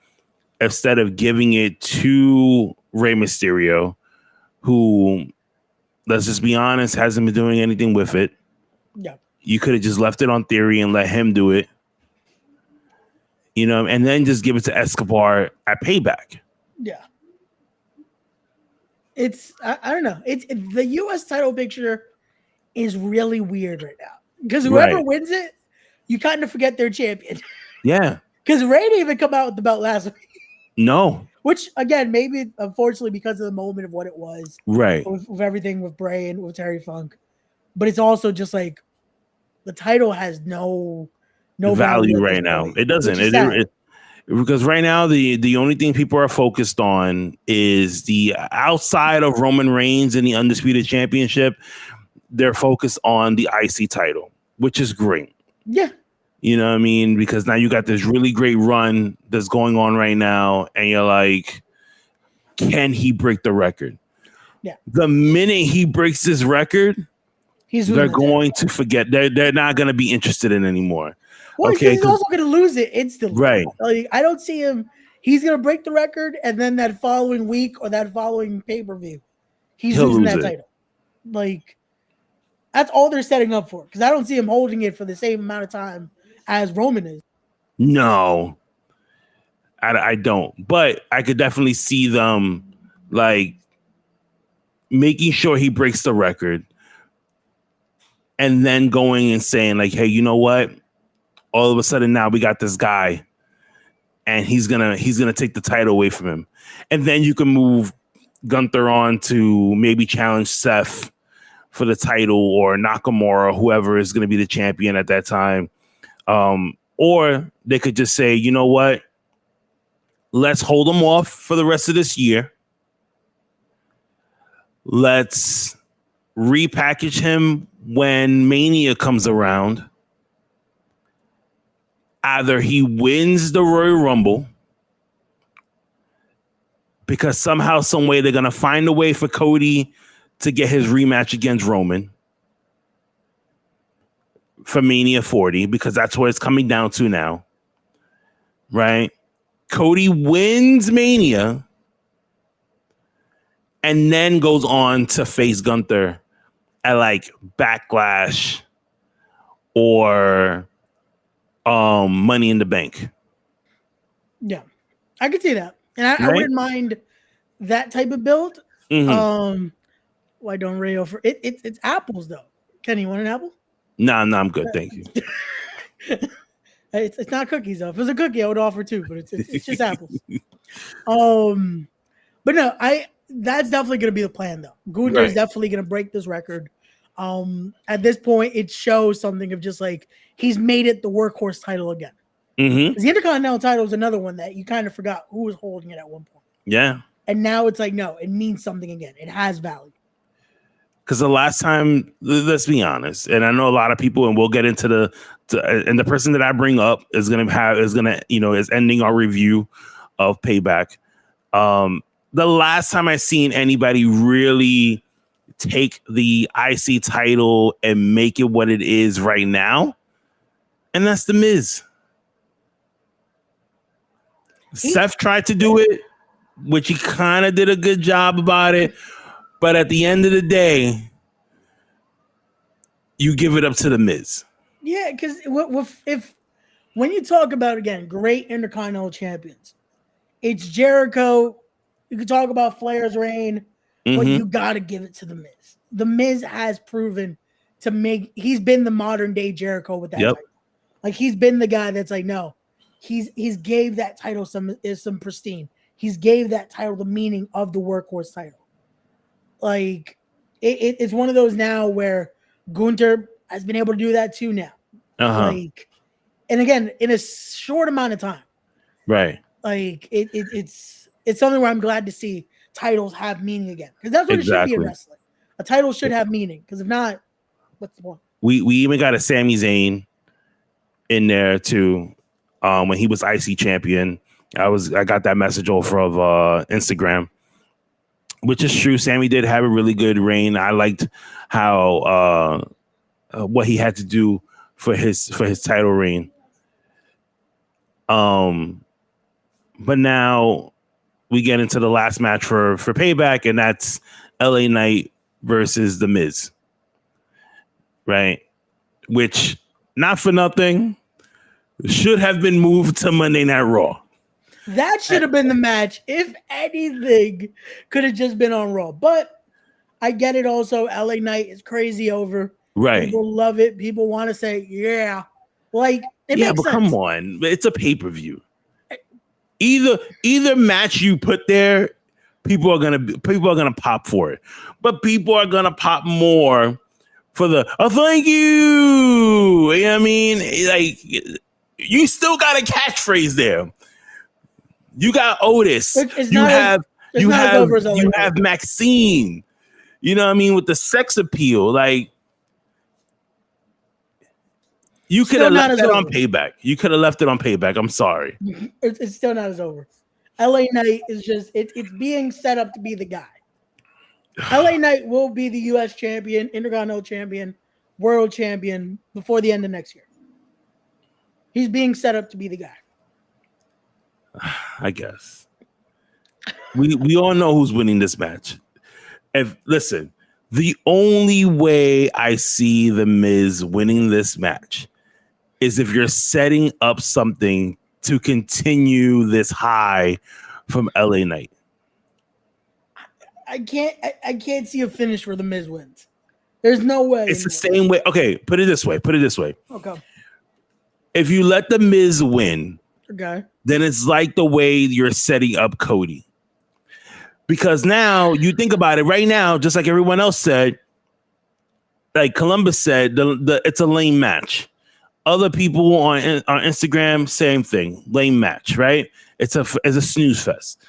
Speaker 2: instead of giving it to Rey Mysterio, who, let's just be honest, hasn't been doing anything with it.
Speaker 3: Yeah. You
Speaker 2: could have just left it on Theory and let him do it. And then just give it to Escobar at Payback.
Speaker 3: Yeah. It's, I don't know. It's the U.S. title picture is really weird right now. Because whoever wins it, you kind of forget their champion.
Speaker 2: Yeah.
Speaker 3: Because Ray didn't even come out with the belt last week.
Speaker 2: No.
Speaker 3: Which, again, maybe, unfortunately, because of the moment of what it was.
Speaker 2: Right.
Speaker 3: With everything with Bray and with Terry Funk. But it's also just like the title has no
Speaker 2: value right now. It doesn't. Because right now, the only thing people are focused on is the outside of Roman Reigns and the Undisputed Championship. They're focused on the IC title, which is great.
Speaker 3: Yeah.
Speaker 2: You know what I mean? Because now you got this really great run that's going on right now. And you're like, can he break the record?
Speaker 3: Yeah.
Speaker 2: The minute he breaks this record, they're going to forget. They're not going to be interested in anymore.
Speaker 3: Well, okay, he's also going to lose it instantly.
Speaker 2: Right.
Speaker 3: Like, I don't see him. He's going to break the record, and then that following week or that following pay-per-view, he's
Speaker 2: He'll
Speaker 3: losing
Speaker 2: lose
Speaker 3: that
Speaker 2: it.
Speaker 3: title. Like, that's all they're setting up for. Because I don't see him holding it for the same amount of time as Roman is.
Speaker 2: No, I don't. But I could definitely see them like making sure he breaks the record and then going and saying like, hey, you know what? All of a sudden now we got this guy and he's gonna take the title away from him. And then you can move Gunther on to maybe challenge Seth for the title or Nakamura, whoever is going to be the champion at that time. Or they could just say, you know what? Let's hold him off for the rest of this year. Let's repackage him when Mania comes around. Either he wins the Royal Rumble because somehow, some way, they're going to find a way for Cody to get his rematch against Roman for Mania 40, because that's what it's coming down to now, right? Cody wins Mania and then goes on to face Gunther at like Backlash or Money in the Bank.
Speaker 3: Yeah, I could see that. And I wouldn't mind that type of build.
Speaker 2: Mm-hmm.
Speaker 3: Why don't Ray offer it? It's apples though. Kenny, you want an apple?
Speaker 2: No, I'm good. Thank you.
Speaker 3: It's not cookies though. If it was a cookie, I would offer two, but it's just apples. But no, that's definitely gonna be the plan though. Gunther is definitely gonna break this record. At this point, it shows something of just like he's made it the workhorse title again.
Speaker 2: Mm-hmm.
Speaker 3: The Intercontinental title is another one that you kind of forgot who was holding it at one point.
Speaker 2: Yeah. And
Speaker 3: now it's like, no, it means something again. It has value.
Speaker 2: Because the last time, let's be honest, and I know a lot of people, and we'll get into and the person that I bring up is ending our review of Payback. The last time I seen anybody really take the IC title and make it what it is right now, and that's The Miz. Seth tried to do it, which he kind of did a good job about it. But at the end of the day, you give it up to The Miz.
Speaker 3: Yeah, because when you talk about, again, great Intercontinental champions, it's Jericho. You can talk about Flair's reign, but you got to give it to The Miz. The Miz has proven he's been the modern day Jericho with that title. Like, he's been the guy that's like, no, he's gave that title some pristine. He's gave that title the meaning of the workhorse title. Like, it's one of those now where Gunther has been able to do that too now. Like, and again, in a short amount of time. Right. Like, it's something where I'm glad to see titles have meaning again. Because that's what it should be in wrestling. A title should have meaning. Because if not, what's the point? We
Speaker 2: even got a Sami Zayn in there too. When he was IC champion. I got that message over of Instagram. Which is true. Sammy did have a really good reign. I liked how what he had to do for his title reign. But now we get into the last match for Payback, and that's LA Knight versus The Miz. Right? Which, not for nothing, should have been moved to Monday Night Raw.
Speaker 3: That should have been the match. If anything, could have just been on Raw. But I get it also. LA Knight is crazy over. Right. People love it. People want to say, yeah. Like, it makes sense.
Speaker 2: Come on. It's a pay-per-view. Either match you put there, people are gonna pop for it. But people are gonna pop more for the thank you. You know what I mean? Like, you still got a catchphrase there. You got Otis. You have Maxine. You know what I mean? With the sex appeal, like, you could have left that on Payback. You could have left it on Payback. I'm sorry.
Speaker 3: It's still not as over. LA Knight is just it's being set up to be the guy. LA Knight will be the US champion, Intercontinental champion, world champion before the end of next year. He's being set up to be the guy.
Speaker 2: I guess. We all know who's winning this match. Listen, the only way I see the Miz winning this match is if you're setting up something to continue this high from LA Knight.
Speaker 3: I can't see a finish where the Miz wins. There's no way.
Speaker 2: It's the same way. Okay, put it this way.
Speaker 3: Okay.
Speaker 2: If you let the Miz win,
Speaker 3: okay,
Speaker 2: then it's like the way you're setting up Cody. Because now you think about it right now, just like everyone else said, like Columbus said, it's a lame match. Other people on Instagram, same thing, lame match, right? It's a snooze fest.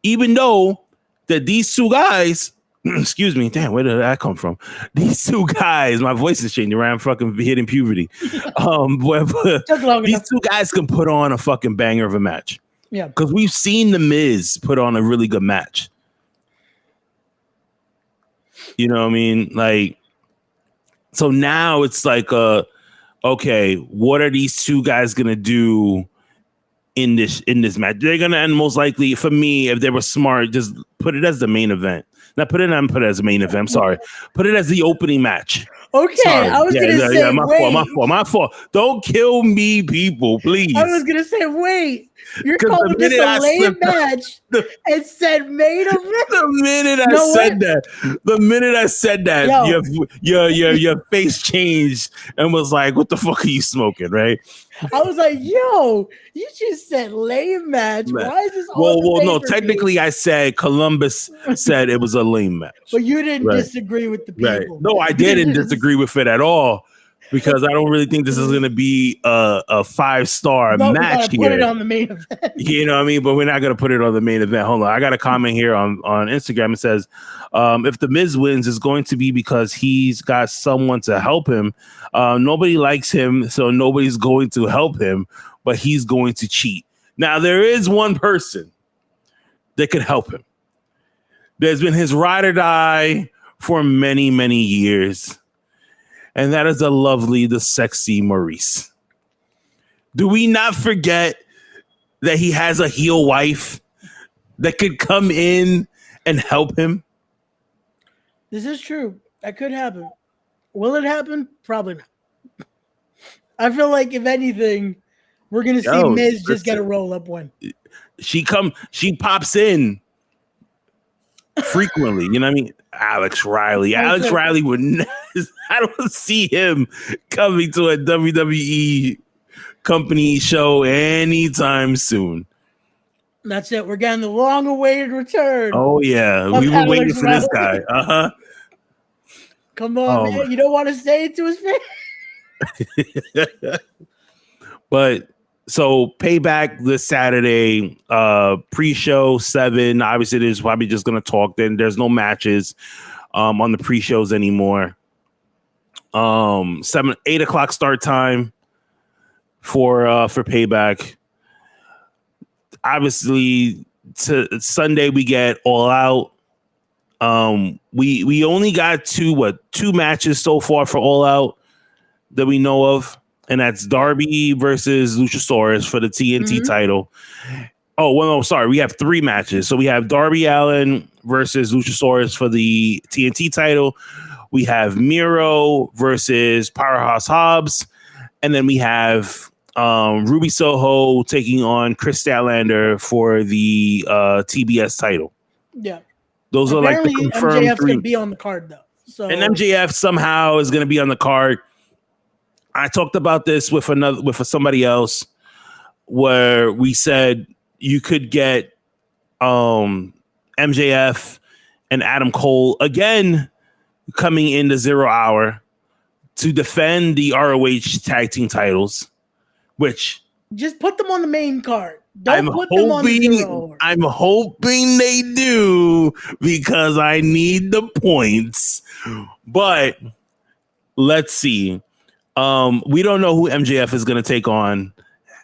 Speaker 2: Even though that these two guys, excuse me, damn, where did that come from? These two guys, my voice is changing around, fucking hitting puberty. These two guys can put on a fucking banger of a match.
Speaker 3: Yeah,
Speaker 2: because we've seen the Miz put on a really good match. You know what I mean? Like, so now it's like, okay, what are these two guys gonna do in this match? They're gonna end most likely, for me, if they were smart, just put it as the main event. Not put it as a main event. I'm sorry. Put it as the opening match.
Speaker 3: Okay,
Speaker 2: sorry.
Speaker 3: I was gonna say,
Speaker 2: my fault. Don't kill me, people, please.
Speaker 3: I was gonna say, wait. You're calling this a lame match and said main event?
Speaker 2: The minute I said that, your face changed and was like, what the fuck are you smoking, right?
Speaker 3: I was like, yo, you just said lame match. Why is this
Speaker 2: well, no, technically I said Columbus said it was a lame match.
Speaker 3: But you didn't disagree with the people.
Speaker 2: Right. No, I didn't disagree with it at all. Because I don't really think this is going to be a 5-star match here.
Speaker 3: Put it on the main event.
Speaker 2: You know what I mean? But we're not going to put it on the main event. Hold on. I got a comment here on Instagram. It says, if the Miz wins, it's going to be because he's got someone to help him. Nobody likes him, so nobody's going to help him, but he's going to cheat. Now, there is one person that could help him. There's been his ride or die for many, many years. And that is the sexy Maurice. Do we not forget that he has a heel wife that could come in and help him?
Speaker 3: This is true. That could happen. Will it happen? Probably not. I feel like, if anything, we're going to see Miz just get a roll-up win.
Speaker 2: She pops in frequently, you know what I mean? Alex Riley would not, I don't see him coming to a WWE company show anytime soon.
Speaker 3: That's it. We're getting the long-awaited return.
Speaker 2: Oh yeah, we were waiting for this guy.
Speaker 3: Come on, man! You don't want to say it to his face.
Speaker 2: But so Payback this Saturday, pre-show 7. Obviously, there's probably just gonna talk. Then there's no matches on the pre-shows anymore. 8 o'clock start time for Payback. Obviously, Sunday we get All Out. We only got two matches so far for All Out that we know of. And that's Darby versus Luchasaurus for the TNT title. Oh, well, no, sorry. We have 3 matches. So we have Darby Allin versus Luchasaurus for the TNT title. We have Miro versus Powerhouse Hobbs. And then we have Ruby Soho taking on Chris Statlander for the TBS title.
Speaker 3: Yeah.
Speaker 2: Those apparently are like the confirmed
Speaker 3: MJF's going to be on the card, though. So.
Speaker 2: And MJF somehow is going to be on the card. I talked about this with somebody else where we said you could get MJF and Adam Cole again coming in the 0 hour to defend the ROH tag team titles, which
Speaker 3: just put them on the main card. Don't put them on the 0 hour.
Speaker 2: I'm hoping they do because I need the points. But let's see. We don't know who MJF is going to take on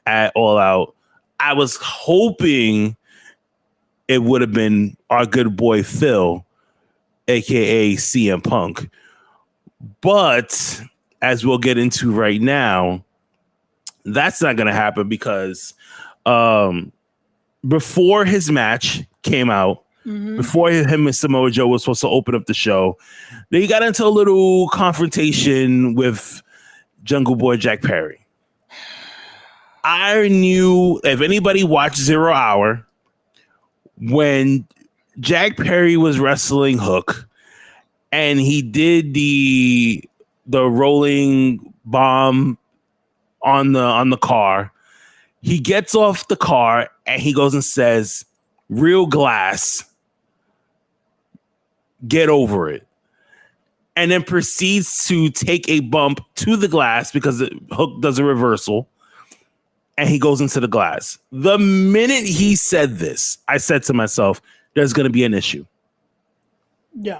Speaker 2: at All Out. I was hoping it would have been our good boy Phil, aka CM Punk. But as we'll get into right now, that's not going to happen because before his match came out, before him and Samoa Joe was supposed to open up the show. They got into a little confrontation with Jungle Boy Jack Perry. I knew, if anybody watched 0 Hour, when Jack Perry was wrestling Hook and he did the rolling bomb on the car, he gets off the car and he goes and says, "Real glass, get over it," and then proceeds to take a bump to the glass because Hook does a reversal and he goes into the glass. The minute he said this, I said to myself, there's going to be an issue.
Speaker 3: Yeah.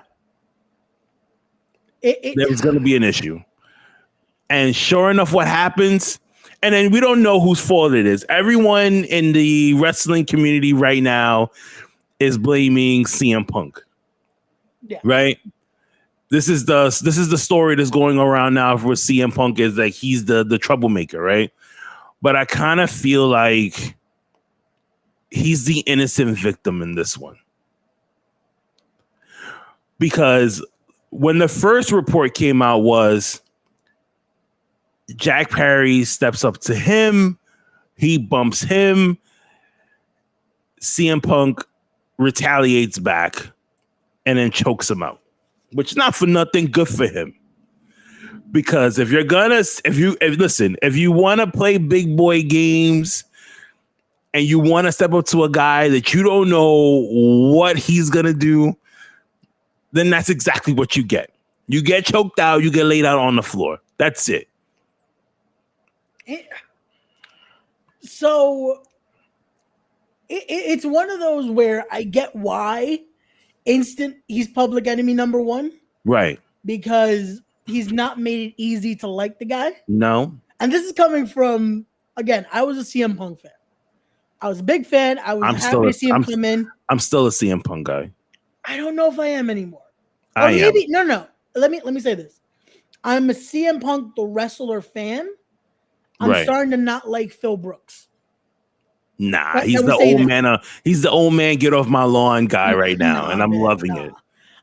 Speaker 2: There's going to be an issue. And sure enough, what happens? And then we don't know whose fault it is. Everyone in the wrestling community right now is blaming CM Punk.
Speaker 3: Yeah.
Speaker 2: Right? This is the story that's going around now for CM Punk, is that he's the troublemaker, right? But I kind of feel like he's the innocent victim in this one. Because when the first report came out was Jack Perry steps up to him, he bumps him, CM Punk retaliates back and then chokes him out, which is not for nothing good for him. Because if you want to play big boy games and you want to step up to a guy that you don't know what he's going to do, then that's exactly what you get. You get choked out, you get laid out on the floor. That's it.
Speaker 3: So it's one of those where I get why he's public enemy number one.
Speaker 2: Right.
Speaker 3: Because he's not made it easy to like the guy.
Speaker 2: No.
Speaker 3: And this is coming from, again, I was a CM Punk fan. I was a big fan. I was happy to see him come in.
Speaker 2: I'm still a CM Punk guy.
Speaker 3: I don't know if I am anymore.
Speaker 2: I am.
Speaker 3: No. Let me say this. I'm a CM Punk the wrestler fan. I'm starting to not like Phil Brooks.
Speaker 2: Nah, he's the old man. He's the old man. Get off my lawn guy right now, and I'm loving it.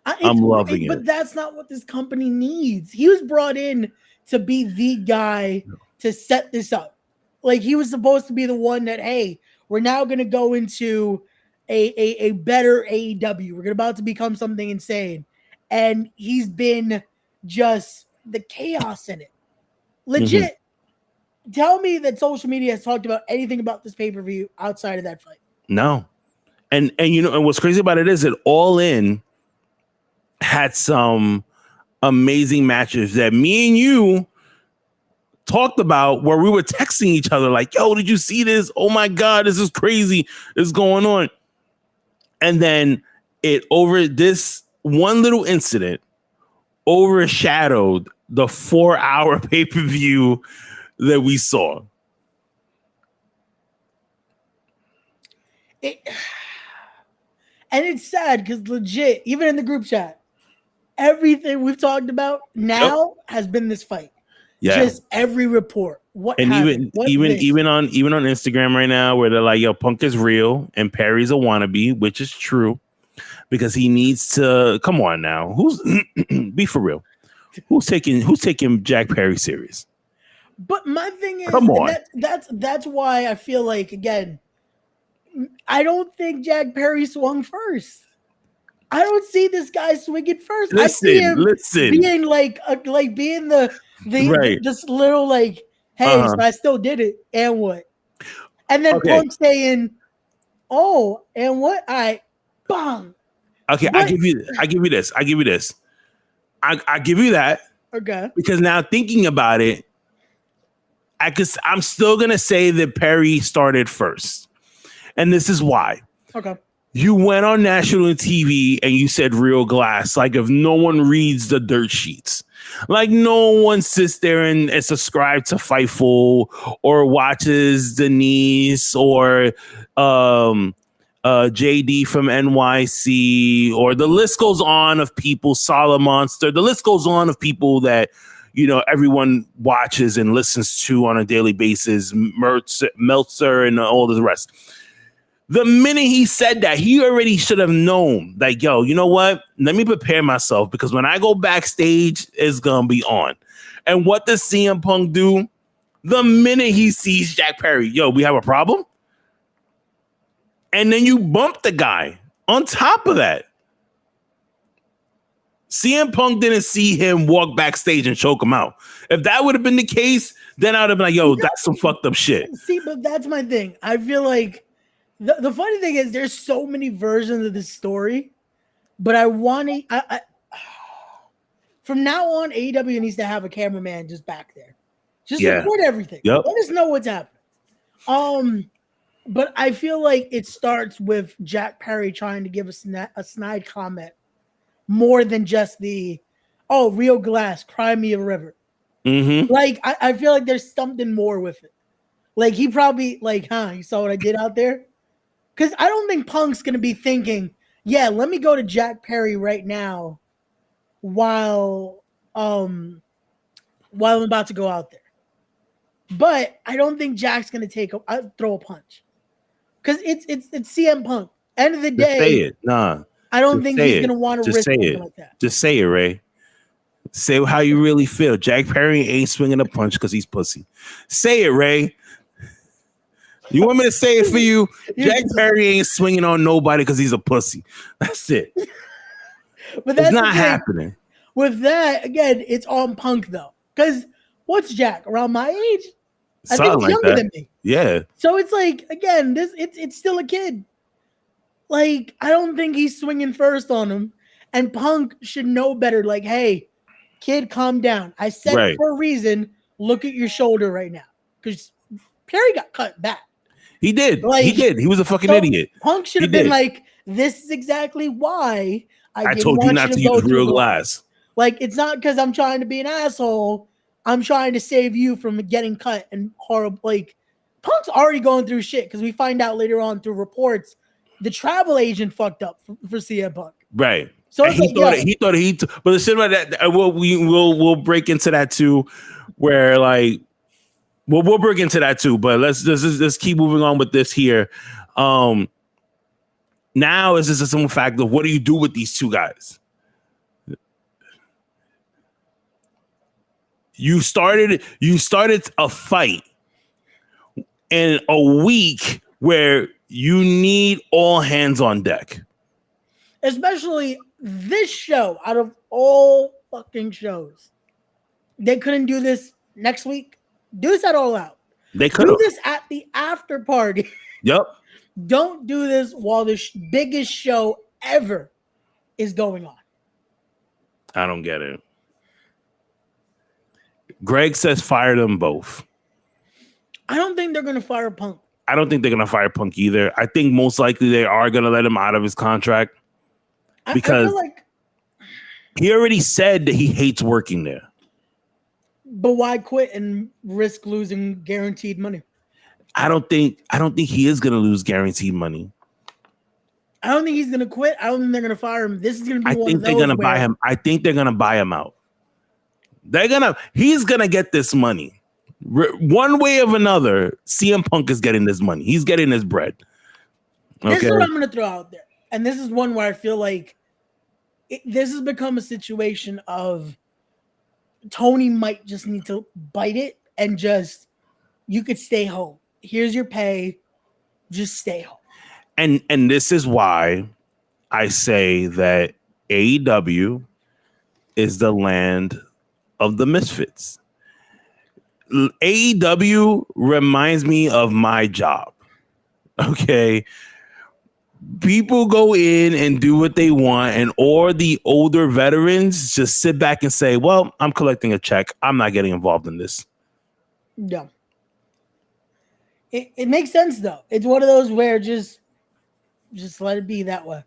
Speaker 2: I'm loving it.
Speaker 3: But that's not what this company needs. He was brought in to be the guy to set this up. Like, he was supposed to be the one that, hey, we're now going to go into a better AEW. We're about to become something insane. And he's been just the chaos in it. Legit. Mm-hmm. Tell me that social media has talked about anything about this pay-per-view outside of that fight.
Speaker 2: No. And you know, and what's crazy about it is that All In had some amazing matches that me and you talked about, where we were texting each other like, yo, did you see this? Oh my God, this is crazy. This is going on. And then this one little incident overshadowed the 4-hour pay-per-view that we saw.
Speaker 3: And it's sad because legit, even in the group chat, everything we've talked about now has been this fight.
Speaker 2: Yeah.
Speaker 3: Just every report.
Speaker 2: Even on Instagram right now, where they're like, yo, Punk is real and Perry's a wannabe, which is true, because he needs to come on now. Who's be for real? Who's taking Jack Perry serious?
Speaker 3: But my thing is,
Speaker 2: come on.
Speaker 3: That's why I feel like, again, I don't think Jack Perry swung first. I don't see this guy swinging first. I see him being being the just little like, hey, so I still did it, and what? And then Punk saying, oh, and what? I bang.
Speaker 2: Okay, I give you this. I give you that.
Speaker 3: Okay.
Speaker 2: Because now thinking about it, I'm still gonna say that Perry started first. And this is why.
Speaker 3: Okay.
Speaker 2: You went on national TV and you said real glass. Like, if no one reads the dirt sheets, like no one sits there and subscribe to Fightful or watches Denise or JD from NYC, or the list goes on of people, Solid Monster, the list goes on of people that, you know, everyone watches and listens to on a daily basis, Meltzer and all the rest. The minute he said that, he already should have known, like, yo, you know what? Let me prepare myself because when I go backstage, it's going to be on. And what does CM Punk do? The minute he sees Jack Perry, yo, we have a problem? And then you bump the guy. On top of that, CM Punk didn't see him walk backstage and choke him out. If that would have been the case, then I would have been like, yo, that's some fucked up shit.
Speaker 3: See, but that's my thing. I feel like the funny thing is there's so many versions of this story, but I want to from now on, AEW needs to have a cameraman just back there. Just record everything.
Speaker 2: Yep.
Speaker 3: Let us know what's happening. But I feel like it starts with Jack Perry trying to give a snide comment more than just the, oh, real glass, cry me a river.
Speaker 2: Mm-hmm.
Speaker 3: Like, I feel like there's something more with it. Like, he probably, like, you saw what I did out there? Because I don't think Punk's going to be thinking, yeah, let me go to Jack Perry right now while I'm about to go out there. But I don't think Jack's going to throw a punch. Because it's CM Punk. End of the day,
Speaker 2: just say it. Nah.
Speaker 3: I don't think he's going to want to risk something like that.
Speaker 2: Just say it, Ray. Say how you really feel. Jack Perry ain't swinging a punch because he's pussy. Say it, Ray. You want me to say it for you? Jack Perry ain't swinging on nobody because he's a pussy. That's it.
Speaker 3: But that's
Speaker 2: it's not happening.
Speaker 3: With that, again, it's on Punk, though. Because what's Jack? Around my age? I think he's younger than me.
Speaker 2: Yeah.
Speaker 3: So it's like, again, it's still a kid. Like, I don't think he's swinging first on him. And Punk should know better. Like, hey, kid, calm down. I said it for a reason. Look at your shoulder right now. Because Perry got cut back.
Speaker 2: He did.
Speaker 3: Like,
Speaker 2: he did. He was a fucking idiot.
Speaker 3: Punk should have been like, this is exactly why I
Speaker 2: told you not to use real glass.
Speaker 3: Like, it's not because I'm trying to be an asshole. I'm trying to save you from getting cut and horrible. Like, Punk's already going through shit because we find out later on through reports the travel agent fucked up for CM Punk.
Speaker 2: Right.
Speaker 3: So
Speaker 2: he thought but the shit about that, we'll break into that too, where like, we'll break into that too. But let's keep moving on with this here. Now is this a simple fact of what do you do with these two guys? You started a fight in a week where you need all hands on deck.
Speaker 3: Especially this show, out of all fucking shows. They couldn't do this next week. Do this at All Out.
Speaker 2: They could do
Speaker 3: this at the after party.
Speaker 2: Yep.
Speaker 3: Don't do this while the biggest show ever is going on.
Speaker 2: I don't get it. Greg says fire them both.
Speaker 3: I don't think they're going to fire Punk.
Speaker 2: I don't think they're going to fire Punk either. I think most likely they are going to let him out of his contract because I feel like he already said that he hates working there.
Speaker 3: But why quit and risk losing guaranteed money?
Speaker 2: I don't think he is going to lose guaranteed money.
Speaker 3: I don't think he's going to quit. I don't think they're going to fire him. This is going to be one of those.
Speaker 2: They're going to buy him. I think they're going to buy him out. He's going to get this money. One way or another, CM Punk is getting this money. He's getting his bread. Okay?
Speaker 3: This is what I'm going to throw out there. And this is one where I feel like this has become a situation of Tony might just need to bite it and just, you could stay home. Here's your pay. Just stay home.
Speaker 2: And this is why I say that AEW is the land of the misfits. AEW reminds me of my job. Okay. People go in and do what they want, or the older veterans just sit back and say, well, I'm collecting a check. I'm not getting involved in this.
Speaker 3: Yeah. It makes sense though. It's one of those where just let it be that way.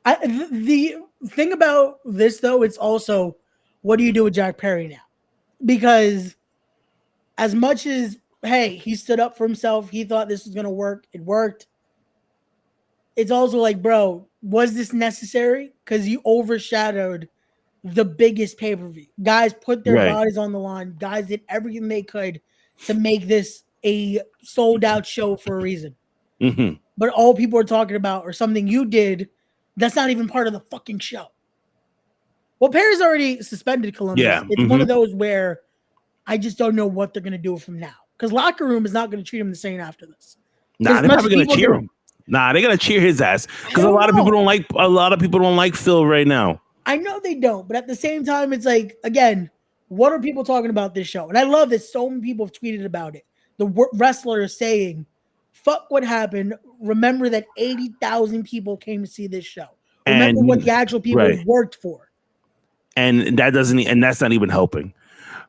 Speaker 3: The thing about this though, it's also, what do you do with Jack Perry now? Because as much as, hey, he stood up for himself, he thought this was going to work, it worked. It's also like, bro, was this necessary? Because you overshadowed the biggest pay-per-view. Guys put their bodies on the line. Guys did everything they could to make this a sold-out show for a reason.
Speaker 2: Mm-hmm.
Speaker 3: but all people are talking about or something you did that's not even part of the fucking show. Well, Perry's already suspended Columbus.
Speaker 2: Yeah.
Speaker 3: It's one of those where I just don't know what they're going to do from now. Because Locker Room is not going to treat him the same after this.
Speaker 2: Nah, they're probably going to cheer him. Nah, they're going to cheer his ass. Because a lot of people don't like Phil right now.
Speaker 3: I know they don't, but at the same time, it's like, again, what are people talking about this show? And I love that so many people have tweeted about it. The wrestler is saying, fuck what happened. Remember that 80,000 people came to see this show. Remember what the actual people worked for.
Speaker 2: And that's not even helping.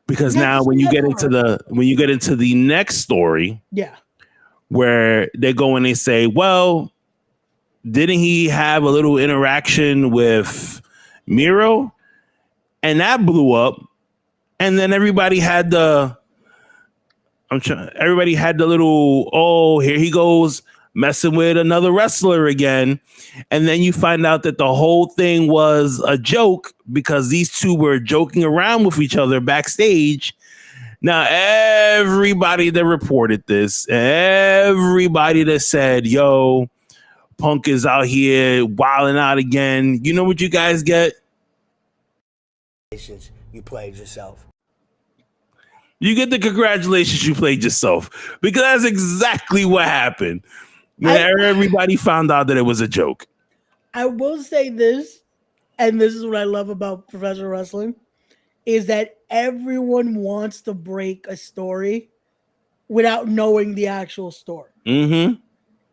Speaker 2: Because now when you get into the next story, where they go and they say, well, didn't he have a little interaction with Miro? And that blew up. And then everybody had the little, oh, here he goes messing with another wrestler again. And then you find out that the whole thing was a joke because these two were joking around with each other backstage. Now, everybody that reported this, everybody that said, yo, Punk is out here wilding out again. You know what you guys get?
Speaker 4: You played yourself.
Speaker 2: You get the congratulations, you played yourself. Because that's exactly what happened. When everybody found out that it was a joke.
Speaker 3: I will say this, and this is what I love about professional wrestling, is that everyone wants to break a story without knowing the actual story.
Speaker 2: Mm-hmm.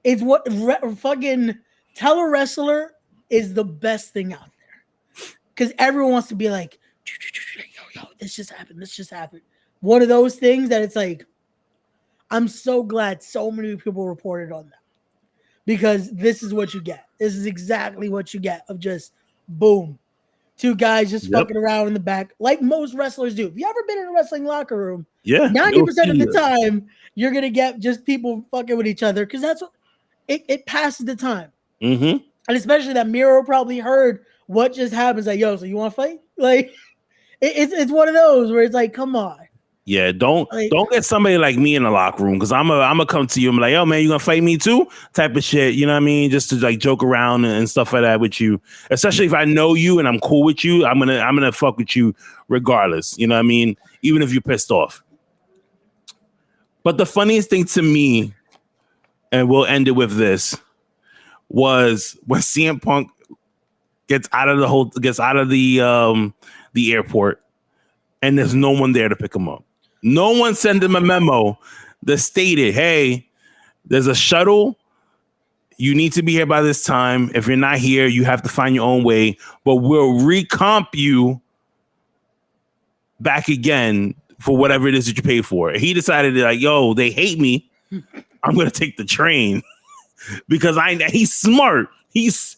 Speaker 3: It's what fucking tell a wrestler is the best thing out there. Because everyone wants to be like, yo, this just happened. One of those things that it's like, I'm so glad so many people reported on that. Because this is what you get. This is exactly what you get of just boom. Two guys just fucking around in the back like most wrestlers do. Have you ever been in a wrestling locker room?
Speaker 2: Yeah.
Speaker 3: 90% of the time, you're going to get just people fucking with each other because that's what it passes the time.
Speaker 2: Mm-hmm.
Speaker 3: And especially that Miro probably heard what just happened. It's like, yo, so you want to fight? Like, it's one of those where it's like, come on.
Speaker 2: Yeah, don't get somebody like me in the locker room because I'm gonna come to you and be like, "Yo, man, you gonna fight me too?" Type of shit. You know what I mean? Just to like joke around and stuff like that with you. Especially if I know you and I'm cool with you, I'm gonna fuck with you regardless. You know what I mean? Even if you're pissed off. But the funniest thing to me, and we'll end it with this, was when CM Punk gets out of the airport, and there's no one there to pick him up. No one sent him a memo that stated, hey, there's a shuttle. You need to be here by this time. If you're not here, you have to find your own way. But we'll recomp you back again for whatever it is that you paid for. He decided, like, yo, they hate me. I'm going to take the train because he's smart. He's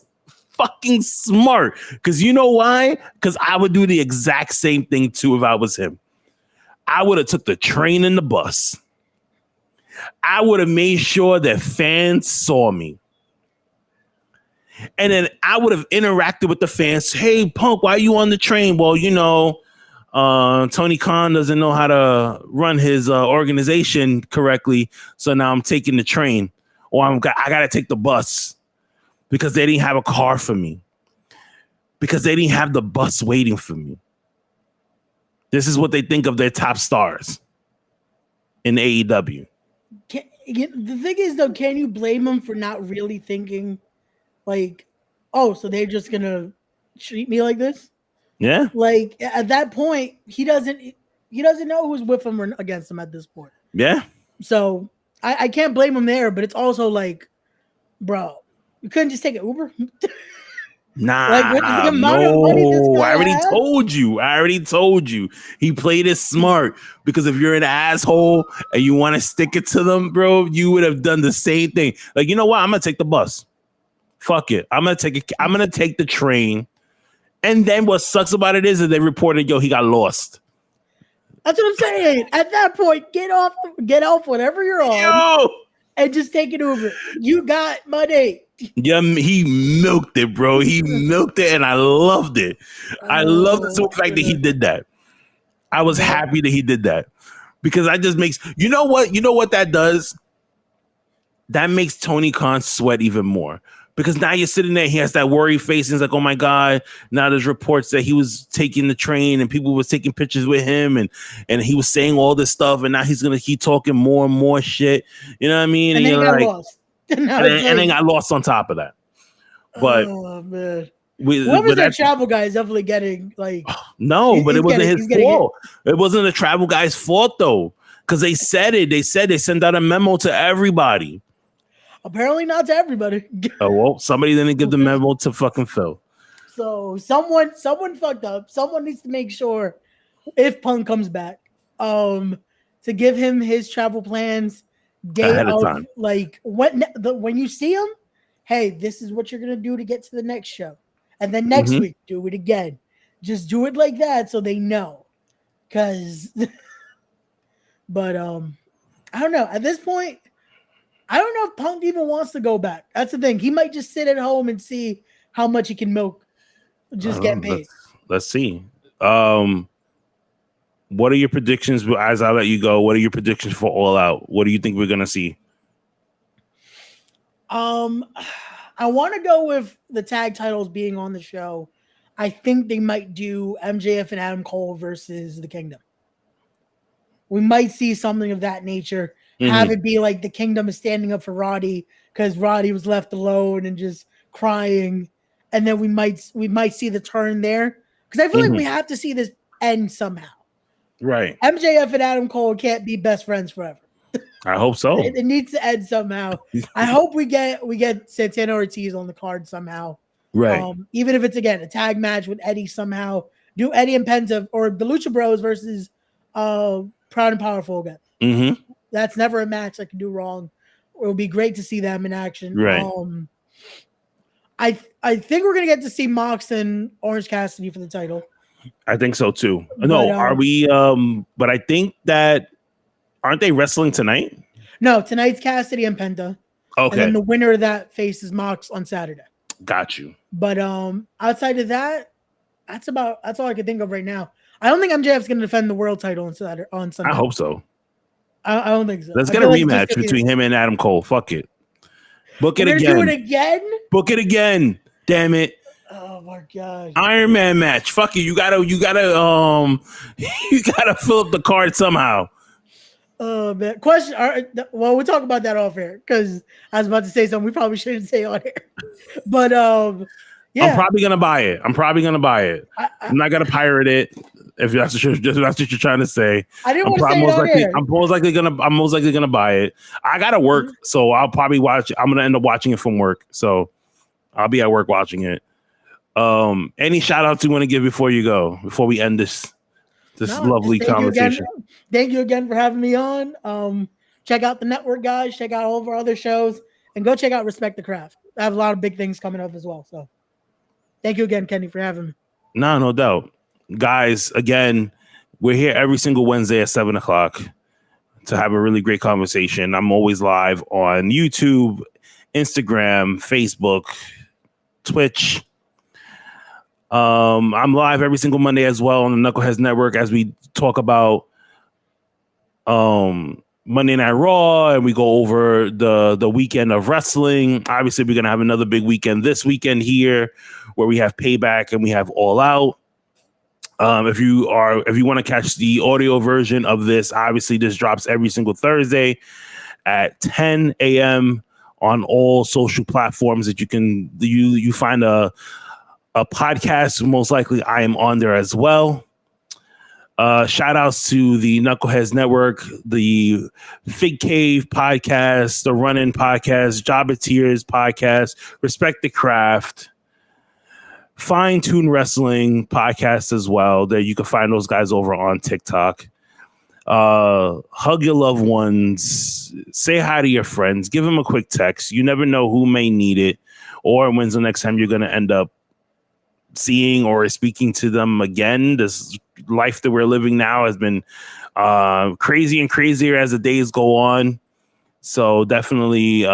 Speaker 2: fucking smart. Because you know why? Because I would do the exact same thing, too, if I was him. I would have took the train and the bus. I would have made sure that fans saw me. And then I would have interacted with the fans. Hey, Punk, why are you on the train? Well, you know, Tony Khan doesn't know how to run his organization correctly. So now I'm taking the train. Or I got to take the bus because they didn't have a car for me. Because they didn't have the bus waiting for me. This is what they think of their top stars in AEW.
Speaker 3: The thing is, though, can you blame them for not really thinking, like, oh, so they're just gonna treat me like this?
Speaker 2: Yeah.
Speaker 3: Like at that point, he doesn't know who's with him or against him at this point.
Speaker 2: Yeah.
Speaker 3: So I can't blame him there, but it's also like, bro, you couldn't just take an Uber.
Speaker 2: Nah,
Speaker 3: like,
Speaker 2: no. I already told you. He played it smart because if you're an asshole and you want to stick it to them, bro, you would have done the same thing. Like, you know what? I'm gonna take the bus. Fuck it. I'm gonna take the train. And then what sucks about it is that they reported, yo, he got lost.
Speaker 3: That's what I'm saying. At that point, get off whatever you're on, and just take an Uber. You got money.
Speaker 2: Yeah, he milked it, bro. He milked it, and I loved it. I loved the fact that he did that. I was happy that he did that because that just makes you know what that does. that makes Tony Khan sweat even more. Because now you're sitting there, he has that worried face, and he's like, oh my God, now there's reports that he was taking the train and people was taking pictures with him and he was saying all this stuff, and now he's gonna keep talking more and more shit. You know what I mean?
Speaker 3: And then he got lost.
Speaker 2: And then got lost on top of that. But
Speaker 3: oh man. Whoever's that travel guy is definitely getting like
Speaker 2: no, but it wasn't his fault. It wasn't the travel guy's fault though. Because they said it. They said they sent out a memo to everybody.
Speaker 3: Apparently not to everybody.
Speaker 2: Oh well, somebody didn't give the memo to fucking Phil.
Speaker 3: So someone fucked up. Someone needs to make sure if Punk comes back, to give him his travel plans day
Speaker 2: ahead of time.
Speaker 3: Like when you see him, hey, this is what you're gonna do to get to the next show, and then next week do it again. Just do it like that so they know. Cause, but I don't know. At this point, I don't know if Punk even wants to go back. That's the thing. He might just sit at home and see how much he can milk just getting paid.
Speaker 2: Let's see. What are your predictions? As I let you go, what are your predictions for All Out? What do you think we're going to see?
Speaker 3: I want to go with the tag titles being on the show. I think they might do MJF and Adam Cole versus the Kingdom. We might see something of that nature. Have it be like the Kingdom is standing up for Roddy because Roddy was left alone and just crying, and then we might see the turn there because I feel like we have to see this end somehow.
Speaker 2: Right.
Speaker 3: MJF and Adam Cole can't be best friends forever.
Speaker 2: I hope so.
Speaker 3: It needs to end somehow. I hope we get Santana Ortiz on the card somehow.
Speaker 2: Right.
Speaker 3: Even if it's again a tag match with Eddie somehow. Do Eddie and Penta or the Lucha Bros versus Proud and Powerful again. That's never a match I can do wrong. It would be great to see them in action.
Speaker 2: Right.
Speaker 3: I think we're gonna get to see Mox and Orange Cassidy for the title.
Speaker 2: I think so too. No, are we? But I think that aren't they wrestling tonight?
Speaker 3: No, tonight's Cassidy and Penta.
Speaker 2: Okay.
Speaker 3: And then the winner of that faces Mox on Saturday.
Speaker 2: Got you.
Speaker 3: But outside of that, that's all I can think of right now. I don't think MJF's gonna defend the world title on Sunday.
Speaker 2: I hope so.
Speaker 3: I don't think so.
Speaker 2: Let's get a rematch between him and Adam Cole. Fuck it. Book it again.
Speaker 3: Do it again?
Speaker 2: Book it again. Damn it.
Speaker 3: Oh my god.
Speaker 2: Iron Man match. Fuck it. You gotta fill up the card somehow.
Speaker 3: Oh man. Question. Well, we'll talk about that off air because I was about to say something we probably shouldn't say on air. But yeah.
Speaker 2: I'm probably gonna buy it. I'm not gonna pirate it. If that's what you're trying to say.
Speaker 3: I didn't want to say it on air.
Speaker 2: I'm most likely gonna buy it. I gotta work, so I'll probably watch. I'm gonna end up watching it from work, so I'll be at work watching it. Any shout outs you want to give before you go? Before we end this lovely conversation.
Speaker 3: Thank you again for having me on. Check out the network, guys. Check out all of our other shows, and go check out Respect the Craft. I have a lot of big things coming up as well. So, thank you again, Kenny, for having me.
Speaker 2: No doubt. Guys, again, we're here every single Wednesday at 7:00 to have a really great conversation. I'm always live on YouTube, Instagram, Facebook, Twitch. I'm live every single Monday as well on the Knuckleheads Network as we talk about Monday Night Raw and we go over the weekend of wrestling. Obviously, we're gonna have another big weekend this weekend here where we have Payback and we have All Out. If you want to catch the audio version of this, obviously this drops every single Thursday at 10 a.m. on all social platforms that you find a podcast. Most likely I am on there as well. Shout outs to the Knuckleheads Network, the Fig Cave podcast, the Run-In podcast, Jobbeteers podcast, Respect the Craft, Fine Tune Wrestling podcast as well. There you can find those guys over on TikTok. Hug your loved ones, say hi to your friends, give them a quick text. You never know who may need it or when's the next time you're going to end up seeing or speaking to them again. This life that we're living now has been crazy and crazier as the days go on. So definitely,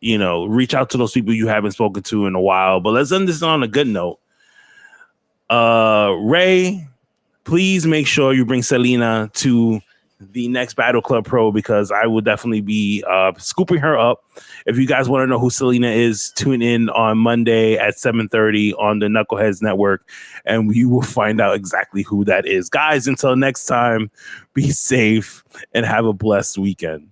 Speaker 2: reach out to those people you haven't spoken to in a while. But let's end this on a good note. Ray, please make sure you bring Selena to the next Battle Club Pro, because I will definitely be scooping her up. If you guys want to know who Selena is, tune in on Monday at 7:30 on the Knuckleheads Network, and you will find out exactly who that is. Guys, until next time, be safe and have a blessed weekend.